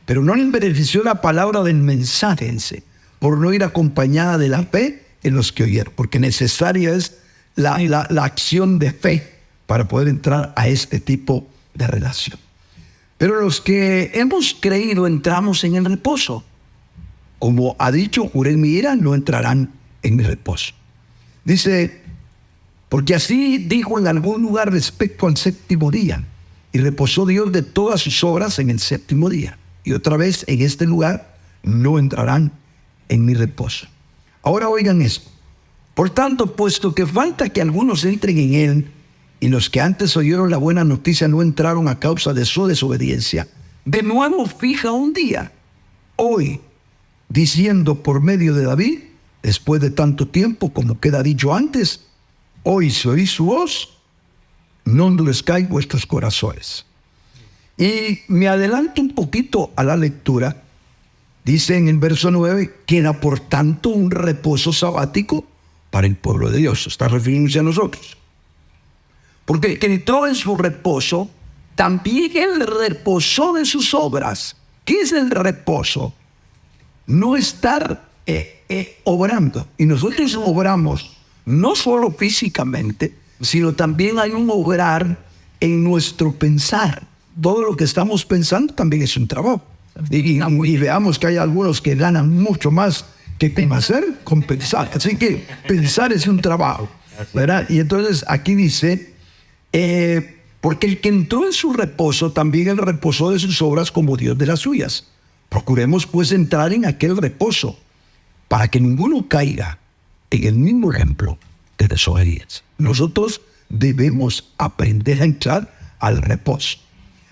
pero no les benefició la palabra del mensaje en sí, por no ir acompañada de la fe en los que oyeron, porque necesaria es la acción de fe para poder entrar a este tipo de relación. Pero los que hemos creído entramos en el reposo. Como ha dicho, juré en mi ira, no entrarán en mi reposo. Dice, porque así dijo en algún lugar respecto al séptimo día, y reposó Dios de todas sus obras en el séptimo día. Y otra vez en este lugar no entrarán en mi reposo. Ahora oigan esto. Por tanto, puesto que falta que algunos entren en él, y los que antes oyeron la buena noticia no entraron a causa de su desobediencia, de nuevo fija un día, hoy, diciendo por medio de David, después de tanto tiempo como queda dicho antes, hoy si oís su voz, no endurezcáis vuestros corazones. Y me adelanto un poquito a la lectura. Dice en el verso 9, que era por tanto un reposo sabático para el pueblo de Dios. Está refiriéndose a nosotros. Porque que entró en su reposo, también él reposó de sus obras. ¿Qué es el reposo? No estar obrando. Y nosotros obramos no solo físicamente, sino también hay un obrar en nuestro pensar. Todo lo que estamos pensando también es un trabajo. Y veamos que hay algunos que ganan mucho más que hacer con pensar. Así que pensar es un trabajo, ¿verdad? Y entonces aquí dice, porque el que entró en su reposo, también él reposó de sus obras como Dios de las suyas. Procuremos pues entrar en aquel reposo, para que ninguno caiga en el mismo ejemplo de desobediencia. Nosotros debemos aprender a entrar al reposo.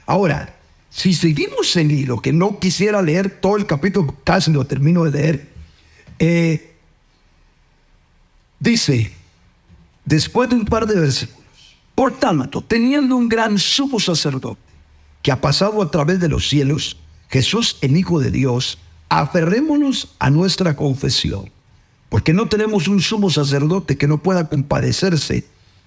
Ahora, si seguimos el hilo, que no quisiera leer todo el capítulo, casi lo termino de leer, dice, después de un par de versículos, por tanto, teniendo un gran sumo sacerdote que ha pasado a través de los cielos, Jesús, el Hijo de Dios, aferrémonos a nuestra confesión, porque no tenemos un sumo sacerdote que no pueda compadecerse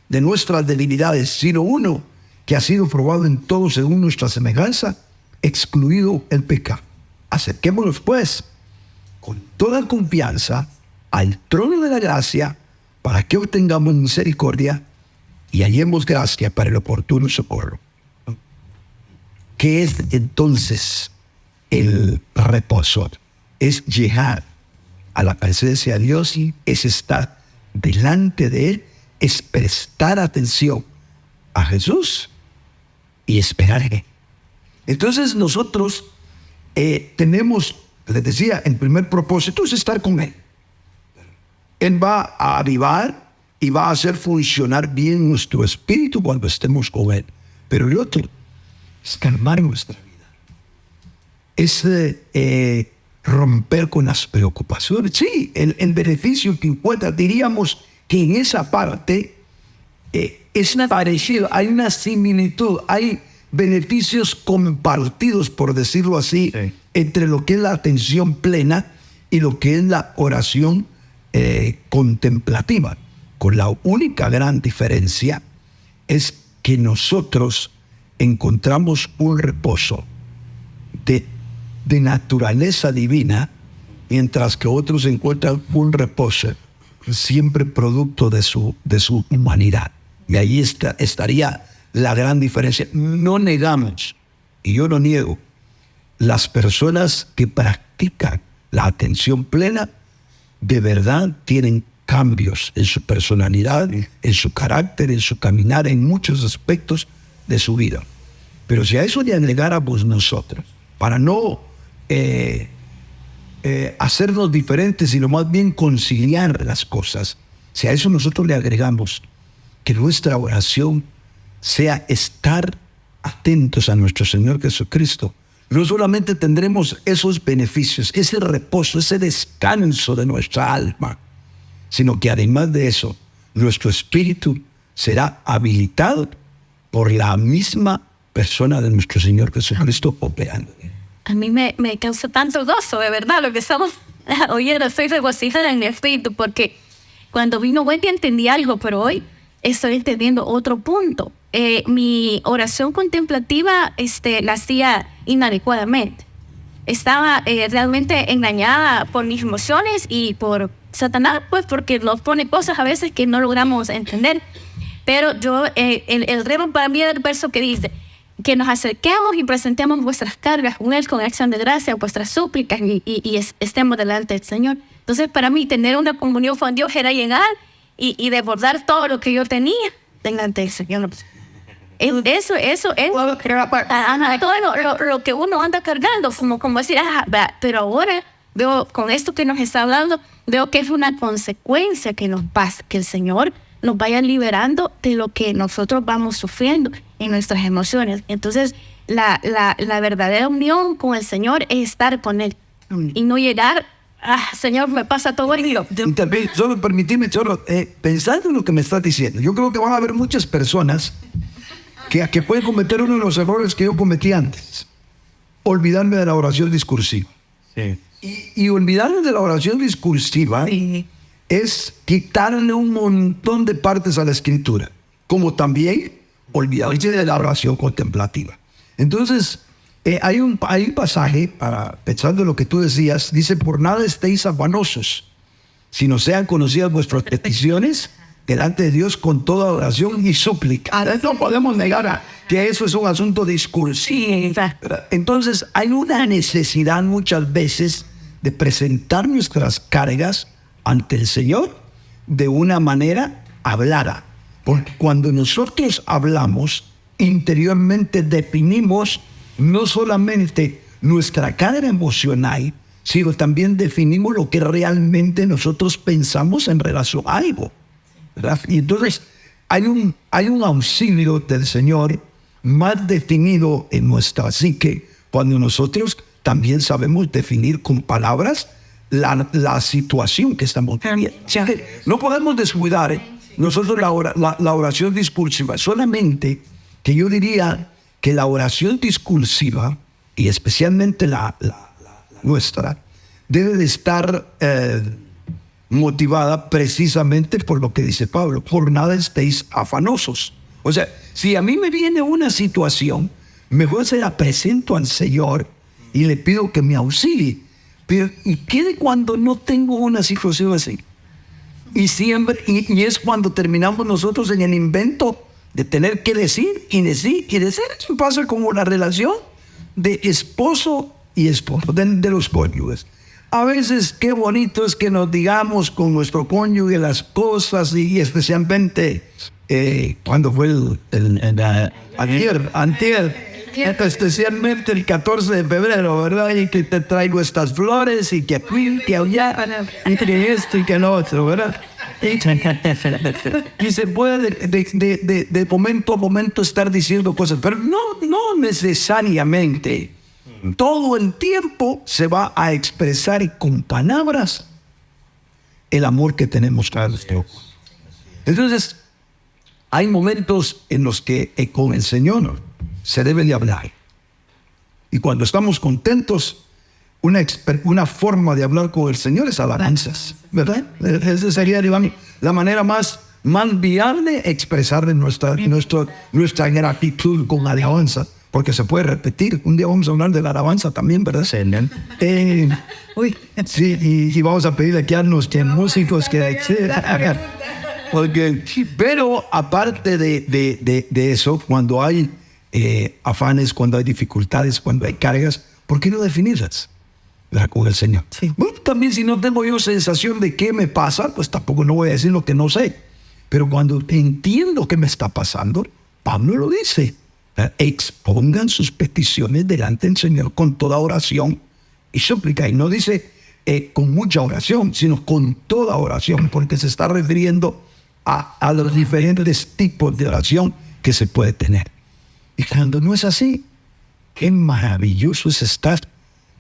de nuestras debilidades, sino uno que ha sido probado en todo según nuestra semejanza, excluido el pecado. Acerquémonos pues con toda confianza al trono de la gracia para que obtengamos misericordia y hallemos gracia para el oportuno socorro. ¿Qué es entonces el reposo? Es llegar a la presencia de Dios, es estar delante de Él, es prestar atención a Jesús y esperar en Él. Entonces nosotros tenemos, les decía, el primer propósito es estar con Él. Él va a avivar y va a hacer funcionar bien nuestro espíritu cuando estemos con Él. Pero el otro es calmar nuestra vida. Es romper con las preocupaciones. Sí, el beneficio que encuentra, diríamos que en esa parte es parecido, hay una similitud, hay beneficios compartidos, por decirlo así, sí, entre lo que es la atención plena y lo que es la oración contemplativa. Con la única gran diferencia es que nosotros encontramos un reposo de naturaleza divina, mientras que otros encuentran un reposo siempre producto de su humanidad. Y ahí estaría la gran diferencia. No negamos, y yo no niego, las personas que practican la atención plena de verdad tienen cambios en su personalidad, en su carácter, en su caminar, en muchos aspectos de su vida. Pero si a eso le agregáramos nosotros, para no hacernos diferentes, sino más bien conciliar las cosas, si a eso nosotros le agregamos que nuestra oración sea estar atentos a nuestro Señor Jesucristo, no solamente tendremos esos beneficios, ese reposo, ese descanso de nuestra alma, sino que además de eso, nuestro espíritu será habilitado por la misma persona de nuestro Señor Jesucristo operando. A mí me causa tanto gozo, de verdad, lo que estamos oyendo. Estoy regocijada en mi espíritu porque cuando vino Wendy entendí algo, pero hoy estoy entendiendo otro punto. Mi oración contemplativa la hacía inadecuadamente. Estaba realmente engañada por mis emociones y por Satanás, pues porque nos pone cosas a veces que no logramos entender. Pero yo, el remo para mí es el verso que dice que nos acerquemos y presentemos vuestras cargas con Él, con acción de gracia, vuestras súplicas y estemos delante del Señor. Entonces, para mí, tener una comunión con Dios era llegar y desbordar todo lo que yo tenía delante del Señor. Eso es todo lo que uno anda cargando, como decir, pero ahora veo con esto que nos está hablando, veo que es una consecuencia que nos pasa, que el Señor nos vaya liberando de lo que nosotros vamos sufriendo en nuestras emociones. Entonces, la verdadera unión con el Señor es estar con Él y no llegar, Señor, me pasa todo el día. Solo permíteme, pensando en lo que me estás diciendo, yo creo que van a haber muchas personas que pueden cometer uno de los errores que yo cometí antes, olvidarme de la oración discursiva. Sí. Y olvidarme de la oración discursiva es quitarle un montón de partes a la Escritura, como también olvidarse de la oración contemplativa. Entonces, hay un pasaje, pensando en lo que tú decías, dice, por nada estéis afanosos, sino sean conocidas vuestras peticiones delante de Dios con toda oración y súplica. No podemos negar que eso es un asunto discursivo. Entonces, hay una necesidad muchas veces de presentar nuestras cargas ante el Señor de una manera hablada. Porque cuando nosotros hablamos, interiormente definimos no solamente nuestra carga emocional, sino también definimos lo que realmente nosotros pensamos en relación a algo, ¿verdad? Y entonces hay un auxilio del Señor más definido en nuestra psique cuando nosotros también sabemos definir con palabras la situación que estamos viviendo. No podemos descuidar nosotros la oración discursiva, solamente que yo diría que la oración discursiva, y especialmente la nuestra, debe de estar motivada precisamente por lo que dice Pablo, por nada estéis afanosos. O sea, si a mí me viene una situación, mejor se la presento al Señor y le pido que me auxilie. Pero, ¿y qué de cuando no tengo una situación así? Y siempre, y es cuando terminamos nosotros en el invento de tener que decir y decir y decir. Eso pasa como la relación de esposo y esposo, de los cónyuges. A veces qué bonito es que nos digamos con nuestro cónyuge las cosas y especialmente cuando fue antier, especialmente el 14 de febrero, ¿verdad? Y que te traigo estas flores y que allá, entre esto y que lo otro, ¿verdad? Y se puede de momento a momento estar diciendo cosas, pero no necesariamente todo el tiempo se va a expresar con palabras el amor que tenemos para Dios. Entonces, hay momentos en los que con el Señor se debe de hablar. Y cuando estamos contentos, una forma de hablar con el Señor es alabanzas, ¿verdad? Esa sería, digamos, la manera más viable de expresar nuestra gratitud con alabanza, porque se puede repetir. Un día vamos a hablar de la alabanza también, ¿verdad? Sí, y vamos a pedirle aquí a los músicos que... Pero aparte de eso, cuando hay afanes, cuando hay dificultades, cuando hay cargas, ¿por qué no definirlas con el Señor? Sí. Bueno, también si no tengo yo sensación de qué me pasa, pues tampoco no voy a decir lo que no sé. Pero cuando entiendo qué me está pasando, Pablo lo dice. Expongan sus peticiones delante del Señor con toda oración y súplica. Y no dice con mucha oración, sino con toda oración, porque se está refiriendo a los diferentes tipos de oración que se puede tener. Y cuando no es así, qué maravilloso es estar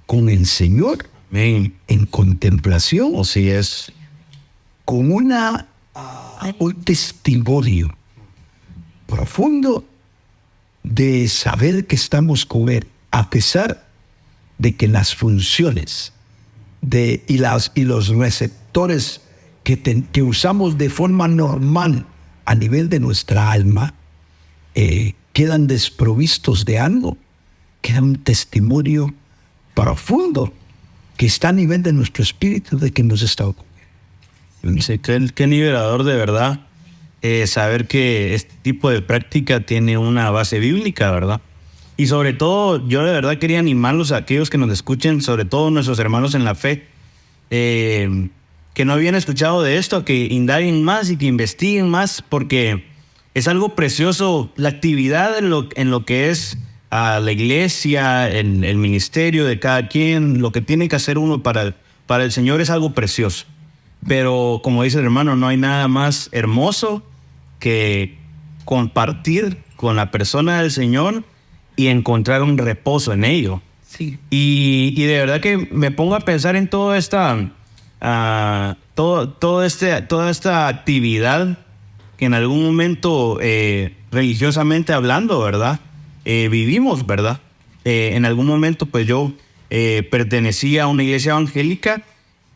con el Señor en contemplación. Así es. Con un testimonio profundo de saber que estamos con Él, a pesar de que las funciones y los receptores que usamos de forma normal a nivel de nuestra alma quedan desprovistos de algo, queda un testimonio profundo que está a nivel de nuestro espíritu de que nos está ocurriendo. Sí, qué liberador de verdad saber que este tipo de práctica tiene una base bíblica, ¿verdad? Y sobre todo, yo de verdad quería animarlos a aquellos que nos escuchen, sobre todo nuestros hermanos en la fe, que no habían escuchado de esto, que indaguen más y que investiguen más, porque es algo precioso la actividad en lo que es la iglesia, el ministerio de cada quien, lo que tiene que hacer uno para el Señor es algo precioso. Pero como dice el hermano, no hay nada más hermoso que compartir con la persona del Señor y encontrar un reposo en ello. Sí. Y de verdad que me pongo a pensar en toda esta actividad que en algún momento religiosamente hablando, ¿verdad? Vivimos, ¿verdad? En algún momento pues yo pertenecía a una iglesia evangélica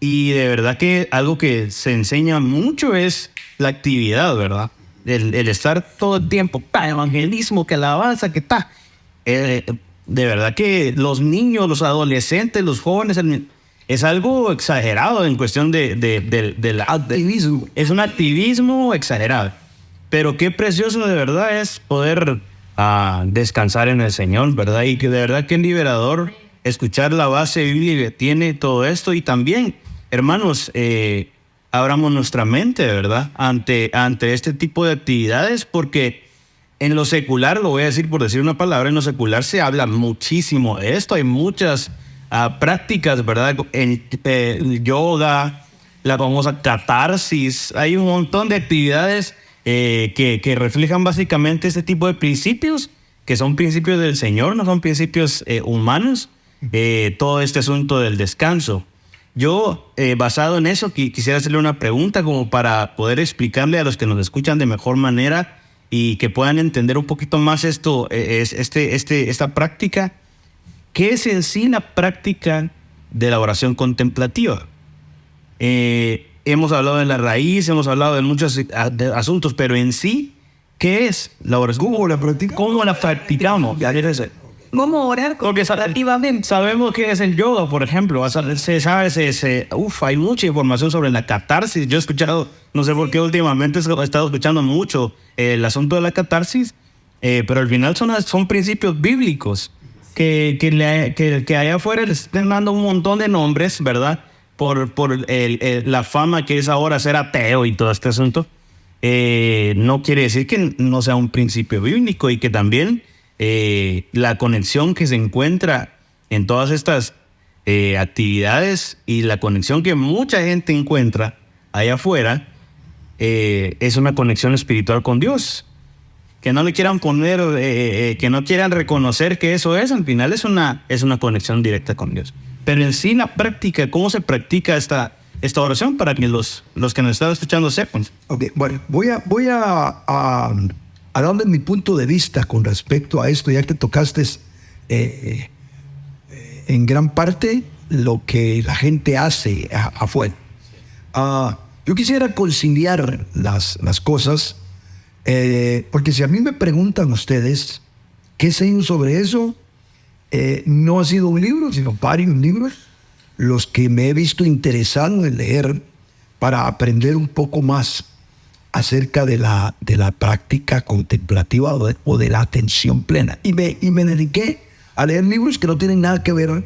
y de verdad que algo que se enseña mucho es la actividad, ¿verdad? El estar todo el tiempo, evangelismo, que alabanza, que está. De verdad que los niños, los adolescentes, los jóvenes, es algo exagerado en cuestión del activismo. Es un activismo exagerado. Pero qué precioso de verdad es poder descansar en el Señor, ¿verdad? Y que de verdad que es liberador escuchar la base bíblica que tiene todo esto. Y también, hermanos, abramos nuestra mente, ¿verdad? Ante este tipo de actividades, porque en lo secular, lo voy a decir por decir una palabra, en lo secular se habla muchísimo de esto. Hay muchas prácticas, ¿verdad? El yoga, la famosa catarsis. Hay un montón de actividades que reflejan básicamente este tipo de principios, que son principios del Señor, no son principios humanos. Todo este asunto del descanso. Yo, basado en eso, quisiera hacerle una pregunta como para poder explicarle a los que nos escuchan de mejor manera y que puedan entender un poquito más esta práctica. ¿Qué es en sí la práctica de la oración contemplativa? Hemos hablado de la raíz, hemos hablado de muchos asuntos, pero en sí, ¿qué es la oración? ¿Cómo la practicamos? ¿Cómo orar contemplativamente? Sabemos que es el yoga, por ejemplo. Hay mucha información sobre la catarsis. Yo he escuchado, no sé por qué últimamente he estado escuchando mucho el asunto de la catarsis, pero al final son principios bíblicos que allá afuera les están dando un montón de nombres, ¿verdad? Por la fama que es ahora ser ateo y todo este asunto. No quiere decir que no sea un principio bíblico y que también la conexión que se encuentra en todas estas actividades y la conexión que mucha gente encuentra allá afuera es una conexión espiritual con Dios. Que no le quieran poner, que no quieran reconocer que eso es, al final es una conexión directa con Dios. Pero en sí la práctica, ¿cómo se practica esta oración para que los que nos están escuchando sepan? Ok, bueno, voy a darle mi punto de vista con respecto a esto, ya que tocaste en gran parte lo que la gente hace afuera. Yo quisiera conciliar las cosas, porque si a mí me preguntan ustedes qué sé sobre eso, no ha sido un libro, sino varios libros los que me he visto interesado en leer para aprender un poco más acerca de la práctica contemplativa o de la atención plena. Y me dediqué a leer libros que no tienen nada que ver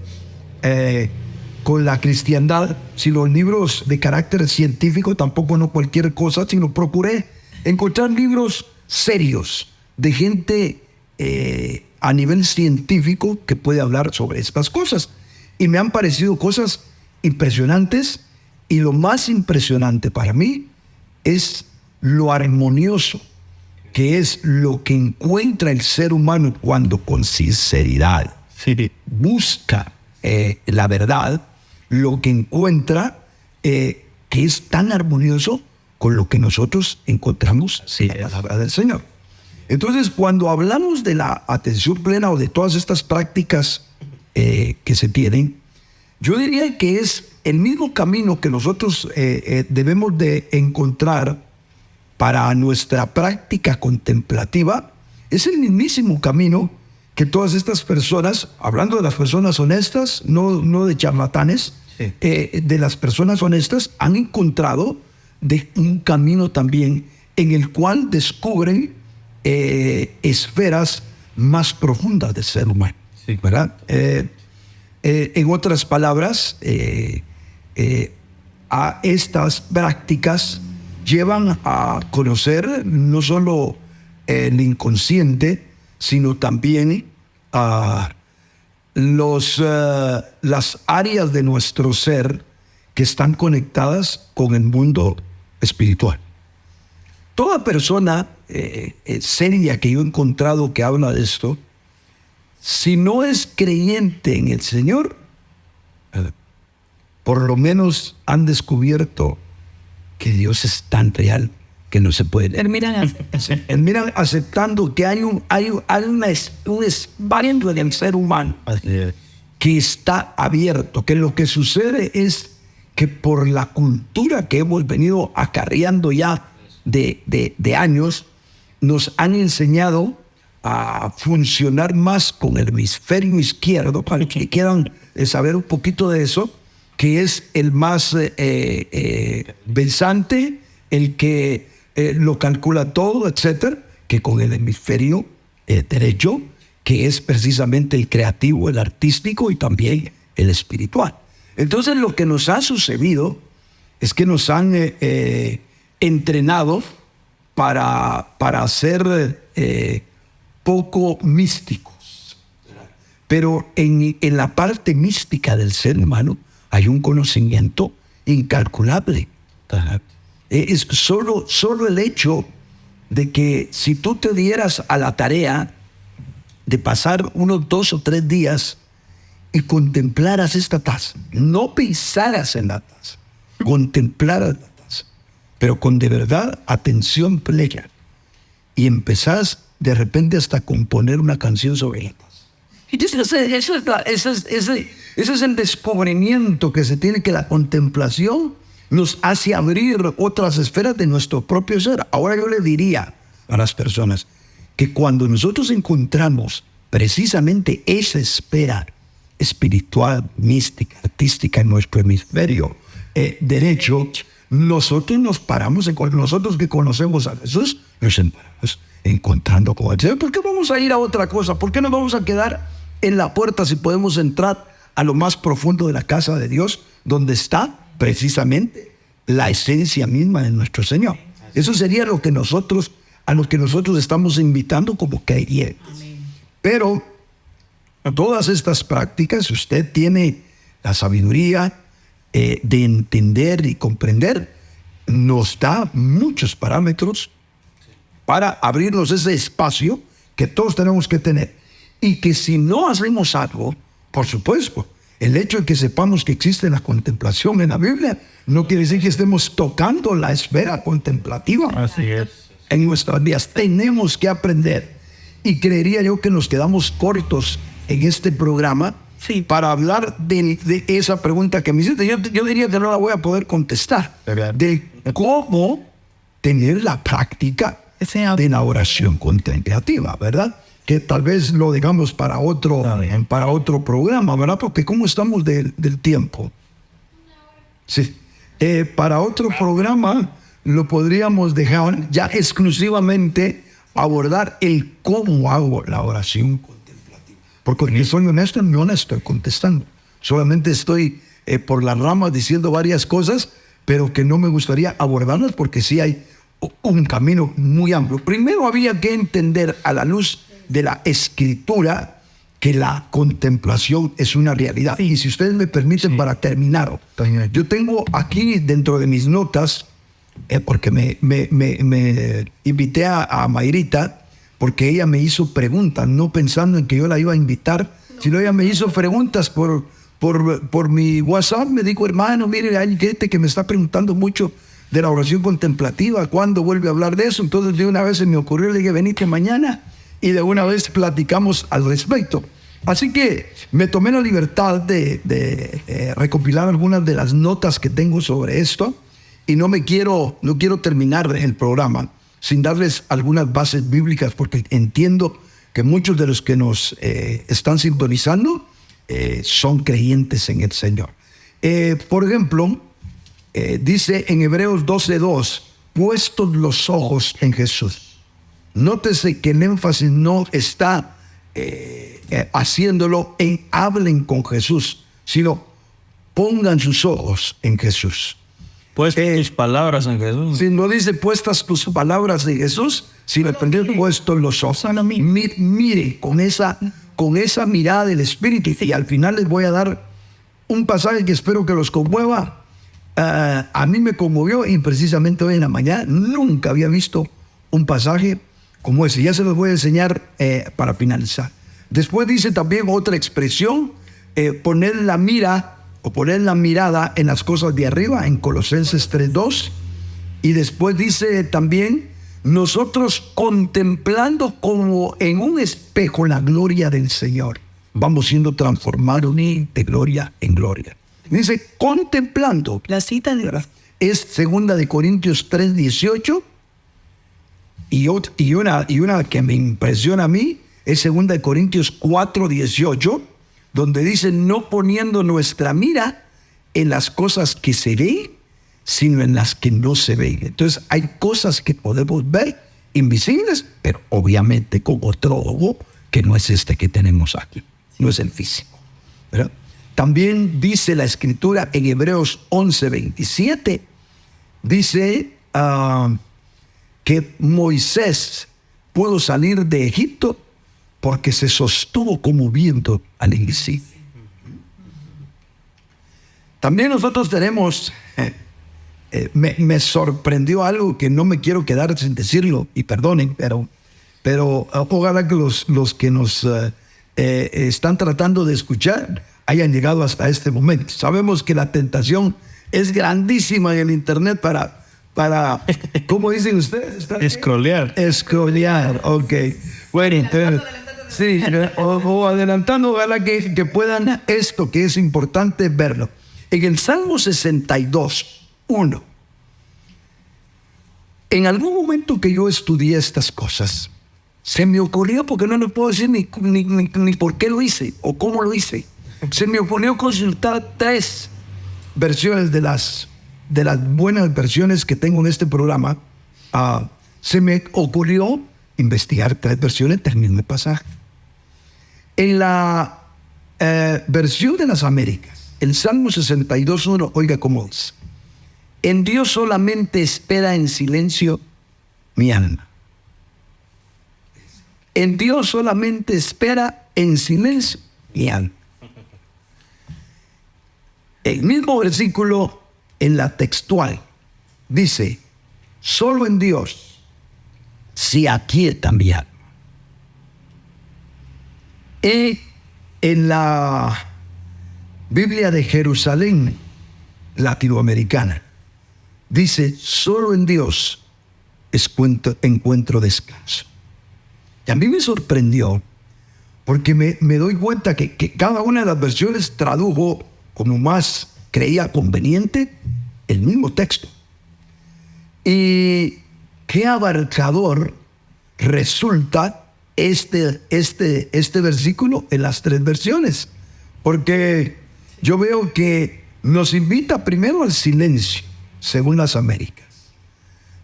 con la cristiandad, sino libros de carácter científico, tampoco no cualquier cosa, sino procuré encontrar libros serios de gente a nivel científico que puede hablar sobre estas cosas. Y me han parecido cosas impresionantes, y lo más impresionante para mí es lo armonioso que es lo que encuentra el ser humano cuando con sinceridad busca la verdad, lo que encuentra que es tan armonioso con lo que nosotros encontramos en la palabra del Señor. Entonces, cuando hablamos de la atención plena o de todas estas prácticas que se tienen, yo diría que es el mismo camino que nosotros debemos de encontrar para nuestra práctica contemplativa. Es el mismísimo camino que todas estas personas, hablando de las personas honestas, no de charlatanes, de las personas honestas, han encontrado de un camino también en el cual descubren esferas más profundas del ser humano, ¿verdad? En otras palabras, a estas prácticas llevan a conocer no solo el inconsciente, sino también las áreas de nuestro ser que están conectadas con el mundo espiritual. Toda persona seria que yo he encontrado que habla de esto, si no es creyente en el Señor, por lo menos han descubierto que Dios es tan real que no se puede. Terminan aceptando que hay un espacio en el ser humano que está abierto, que lo que sucede es que por la cultura que hemos venido acarreando ya de años, nos han enseñado a funcionar más con el hemisferio izquierdo, para que quieran saber un poquito de eso, que es el más pensante, el que lo calcula todo, etcétera, que con el hemisferio derecho, que es precisamente el creativo, el artístico y también el espiritual. Entonces, lo que nos ha sucedido es que nos han entrenado para ser poco místicos. Pero en la parte mística del ser humano hay un conocimiento incalculable. Es solo el hecho de que si tú te dieras a la tarea de pasar unos 2 o 3 días y contemplaras esta taza, no pensaras en la taza, contemplaras la taza, pero con de verdad atención plena, y empezás de repente hasta componer una canción sobre la taza. Ese es el descubrimiento que se tiene, que la contemplación nos hace abrir otras esferas de nuestro propio ser. Ahora yo le diría a las personas que cuando nosotros encontramos precisamente esa esfera espiritual, mística, artística en nuestro hemisferio derecho, nosotros nos paramos, nosotros que conocemos a Jesús, nos paramos encontrando con el Señor. ¿Por qué vamos a ir a otra cosa? ¿Por qué nos vamos a quedar en la puerta si podemos entrar a lo más profundo de la casa de Dios, donde está precisamente la esencia misma de nuestro Señor? Eso sería a lo que nosotros estamos invitando como creyentes. Pero todas estas prácticas, usted tiene la sabiduría de entender y comprender, nos da muchos parámetros para abrirnos ese espacio que todos tenemos que tener. Y que si no hacemos algo, por supuesto, el hecho de que sepamos que existe la contemplación en la Biblia no quiere decir que estemos tocando la esfera contemplativa. Así es. En nuestras vidas tenemos que aprender. Y creería yo que nos quedamos cortos en este programa para hablar de esa pregunta que me hiciste. Yo diría que no la voy a poder contestar. De cómo tener la práctica de la oración contemplativa, ¿verdad? Que tal vez lo digamos para otro programa, ¿verdad? Porque ¿cómo estamos del tiempo? Sí. Para otro programa lo podríamos dejar ya exclusivamente abordar el cómo hago la oración contemplativa. Porque yo soy honesto, no la estoy contestando. Solamente estoy por las ramas diciendo varias cosas, pero que no me gustaría abordarlas porque sí hay un camino muy amplio. Primero había que entender, a la luz de la Escritura que la contemplación es una realidad. Y si ustedes me permiten, para terminar, yo tengo aquí dentro de mis notas, porque me invité a Mayrita, porque ella me hizo preguntas, no pensando en que yo la iba a invitar, sino ella me hizo preguntas por mi WhatsApp. Me dijo: hermano, mire, hay gente que me está preguntando mucho de la oración contemplativa, ¿cuándo vuelve a hablar de eso? Entonces de una vez se me ocurrió, le dije: venite mañana y de una vez platicamos al respecto. Así que me tomé la libertad de recopilar algunas de las notas que tengo sobre esto, y no quiero terminar el programa sin darles algunas bases bíblicas, porque entiendo que muchos de los que nos están sintonizando son creyentes en el Señor. Por ejemplo, dice en Hebreos 12:2, puestos los ojos en Jesús. Nótese que el énfasis no está haciéndolo en hablen con Jesús, sino pongan sus ojos en Jesús. Pues tus palabras en Jesús. Si no dice puestas tus palabras en Jesús, sino puestos los ojos. Mire con esa mirada del Espíritu. Y al final les voy a dar un pasaje que espero que los conmueva. A mí me conmovió, y precisamente hoy en la mañana nunca había visto un pasaje como ese. Ya se los voy a enseñar para finalizar. Después dice también otra expresión, poner la mira o poner la mirada en las cosas de arriba, en Colosenses 3:2. Y después dice también, nosotros contemplando como en un espejo la gloria del Señor, vamos siendo transformados de gloria en gloria. Dice contemplando. La cita es 2 de Corintios 3:18. Y una que me impresiona a mí es 2 de Corintios 4:18, donde dice: no poniendo nuestra mira en las cosas que se ven, sino en las que no se ven. Entonces hay cosas que podemos ver invisibles, pero obviamente con otro ojo que no es este que tenemos aquí, no es el físico, ¿verdad? También dice la Escritura en Hebreos 11:27, dice que Moisés pudo salir de Egipto porque se sostuvo como viento al invisible. También nosotros tenemos, me sorprendió algo que no me quiero quedar sin decirlo, y perdonen, pero ojalá que los que nos están tratando de escuchar hayan llegado hasta este momento. Sabemos que la tentación es grandísima en el internet para ¿cómo dicen ustedes? Escrolear. Escrolear, ok. Bueno, entonces, sí, o adelantando, ojalá que puedan esto, que es importante verlo. En el Salmo 62:1, en algún momento que yo estudié estas cosas, se me ocurrió, porque no le puedo decir ni por qué lo hice o cómo lo hice, se me ocurrió consultar 3 versiones de las buenas versiones que tengo en este programa. Se me ocurrió investigar 3 versiones del mismo pasaje. En la versión de las Américas, el Salmo 62:1, oiga cómo es: en Dios solamente espera en silencio mi alma. En Dios solamente espera en silencio mi alma. El mismo versículo en la textual dice: solo en Dios se aquieta mi alma. Y en la Biblia de Jerusalén latinoamericana dice: solo en Dios encuentro descanso. Y a mí me sorprendió, porque me doy cuenta que cada una de las versiones tradujo como más creía conveniente el mismo texto. Y qué abarcador resulta este versículo en las 3 versiones, porque yo veo que nos invita primero al silencio, según las Américas.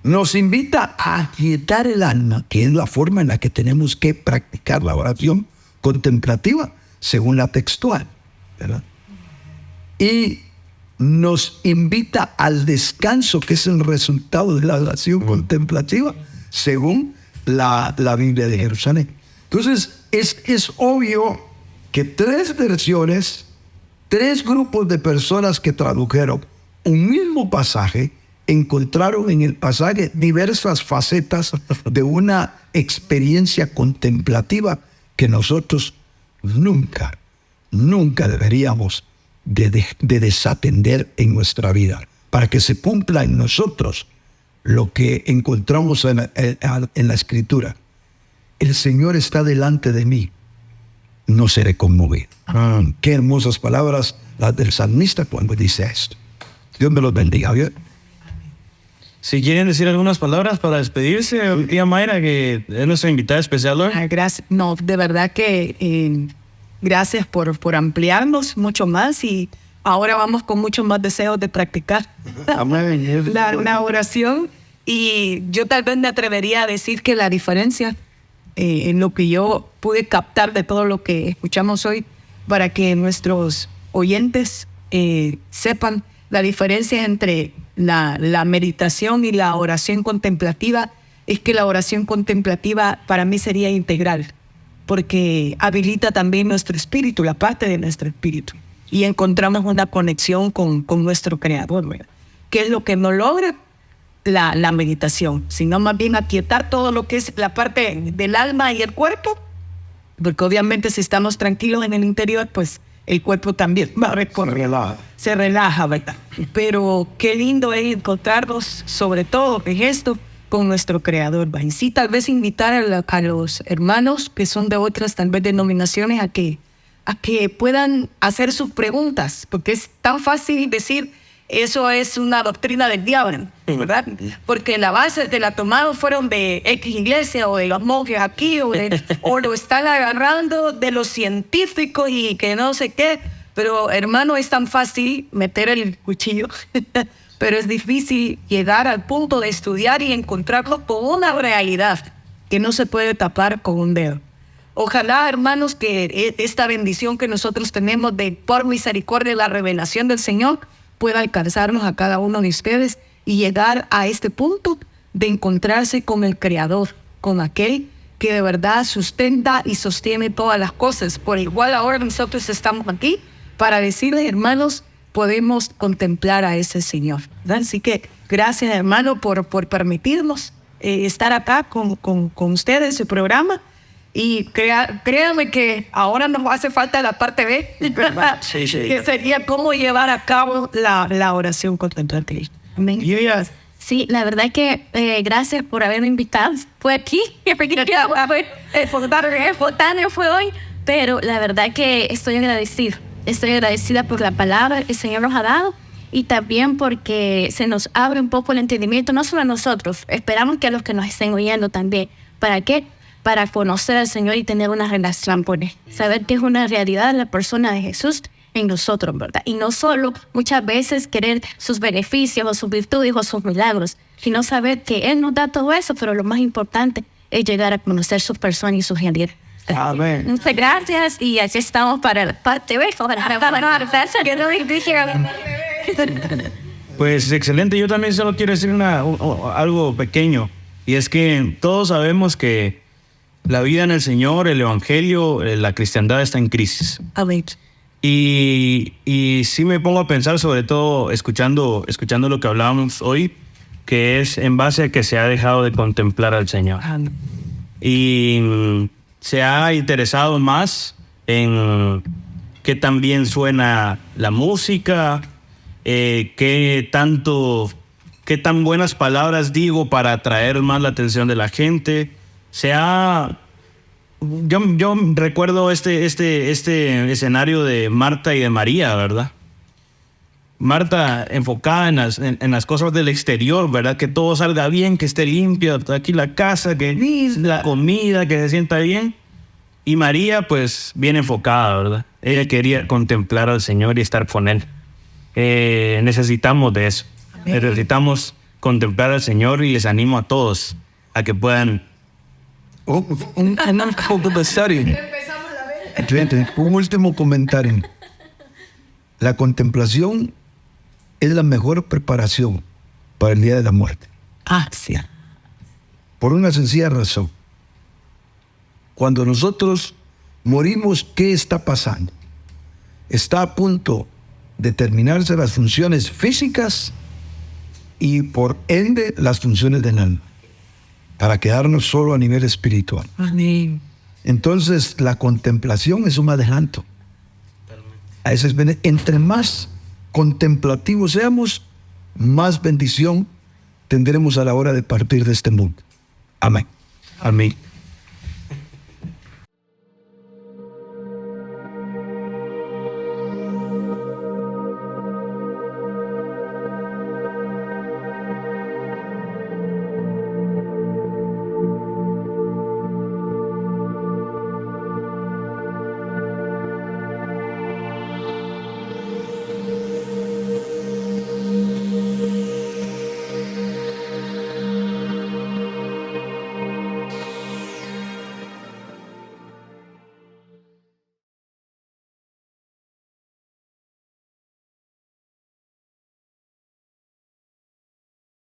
Nos invita a aquietar el alma, que es la forma en la que tenemos que practicar la oración contemplativa, según la textual, ¿verdad? Y nos invita al descanso, que es el resultado de la oración contemplativa, según la Biblia de Jerusalén. Entonces, es obvio que 3 versiones, 3 grupos de personas que tradujeron un mismo pasaje, encontraron en el pasaje diversas facetas de una experiencia contemplativa que nosotros nunca deberíamos de desatender en nuestra vida, para que se cumpla en nosotros lo que encontramos en la Escritura. El Señor está delante de mí, no seré conmovido. Qué hermosas palabras las del salmista cuando dice esto. Dios me los bendiga. ¿Bien? Si quieren decir algunas palabras para despedirse, tía Mayra, que es nuestra invitada especial hoy. Gracias. No, de verdad que gracias por ampliarnos mucho más, y ahora vamos con mucho más deseos de practicar la oración. Y yo tal vez me atrevería a decir que la diferencia en lo que yo pude captar de todo lo que escuchamos hoy, para que nuestros oyentes sepan la diferencia entre la meditación y la oración contemplativa, es que la oración contemplativa para mí sería integral, porque habilita también nuestro espíritu, la parte de nuestro espíritu, y encontramos una conexión con nuestro Creador, ¿verdad? ¿Qué es lo que no logra la meditación? Sino más bien aquietar todo lo que es la parte del alma y el cuerpo, porque obviamente si estamos tranquilos en el interior, pues el cuerpo también va a recorrer, se relaja, ¿verdad? Pero qué lindo es encontrarnos, sobre todo en esto, con nuestro Creador, ¿verdad? Y sí, tal vez invitar a los hermanos que son de otras, tal vez, denominaciones a que puedan hacer sus preguntas, porque es tan fácil decir, eso es una doctrina del diablo, ¿verdad? Porque la base de la tomada fueron de X iglesia o de los monjes aquí, o lo están agarrando de los científicos y que no sé qué. Pero, hermano, es tan fácil meter el cuchillo, pero es difícil llegar al punto de estudiar y encontrarlo con una realidad que no se puede tapar con un dedo. Ojalá, hermanos, que esta bendición que nosotros tenemos de, por misericordia, la revelación del Señor, pueda alcanzarnos a cada uno de ustedes y llegar a este punto de encontrarse con el Creador, con aquel que de verdad sustenta y sostiene todas las cosas. Por igual ahora nosotros estamos aquí para decirles, hermanos, podemos contemplar a ese Señor, ¿verdad? Así que gracias, hermano, por permitirnos estar acá con ustedes en su programa. Y créanme que ahora nos hace falta la parte B, sí. Que sería cómo llevar a cabo la oración contemplativa. Amén. Sí, la verdad que gracias por haberme invitado. Fue aquí, fue hoy, pero la verdad que estoy agradecida. Estoy agradecida por la palabra que el Señor nos ha dado, y también porque se nos abre un poco el entendimiento, no solo a nosotros, esperamos que a los que nos estén oyendo también. ¿Para qué? Para conocer al Señor y tener una relación con Él. Saber que es una realidad la persona de Jesús en nosotros, ¿verdad? Y no solo muchas veces querer sus beneficios o sus virtudes o sus milagros, sino saber que Él nos da todo eso, pero lo más importante es llegar a conocer su persona y su realidad. Amén. Muchas gracias, y así estamos para la parte B. Pues excelente. Yo también solo quiero decir algo pequeño, y es que todos sabemos que la vida en el Señor, el Evangelio, la cristiandad está en crisis. Amén. Y sí me pongo a pensar, sobre todo escuchando lo que hablábamos hoy, que es en base a que se ha dejado de contemplar al Señor. Y se ha interesado más en qué tan bien suena la música, qué tan buenas palabras digo para atraer más la atención de la gente. Yo recuerdo este escenario de Marta y de María, ¿verdad? Marta enfocada en las cosas del exterior, ¿verdad? Que todo salga bien, que esté limpio, aquí la casa, que la comida, que se sienta bien. Y María, pues, bien enfocada, ¿verdad? Ella quería contemplar al Señor y estar con Él. Necesitamos de eso. Amén. Necesitamos contemplar al Señor, y les animo a todos a que puedan... Un último comentario. La contemplación es la mejor preparación para el día de la muerte. Sí. Por una sencilla razón. Cuando nosotros morimos, ¿qué está pasando? Está a punto de terminarse las funciones físicas y por ende las funciones del alma, para quedarnos solo a nivel espiritual. Amén. Entonces la contemplación es un adelanto. A veces, entre más contemplativos seamos, más bendición tendremos a la hora de partir de este mundo. Amén. Amén.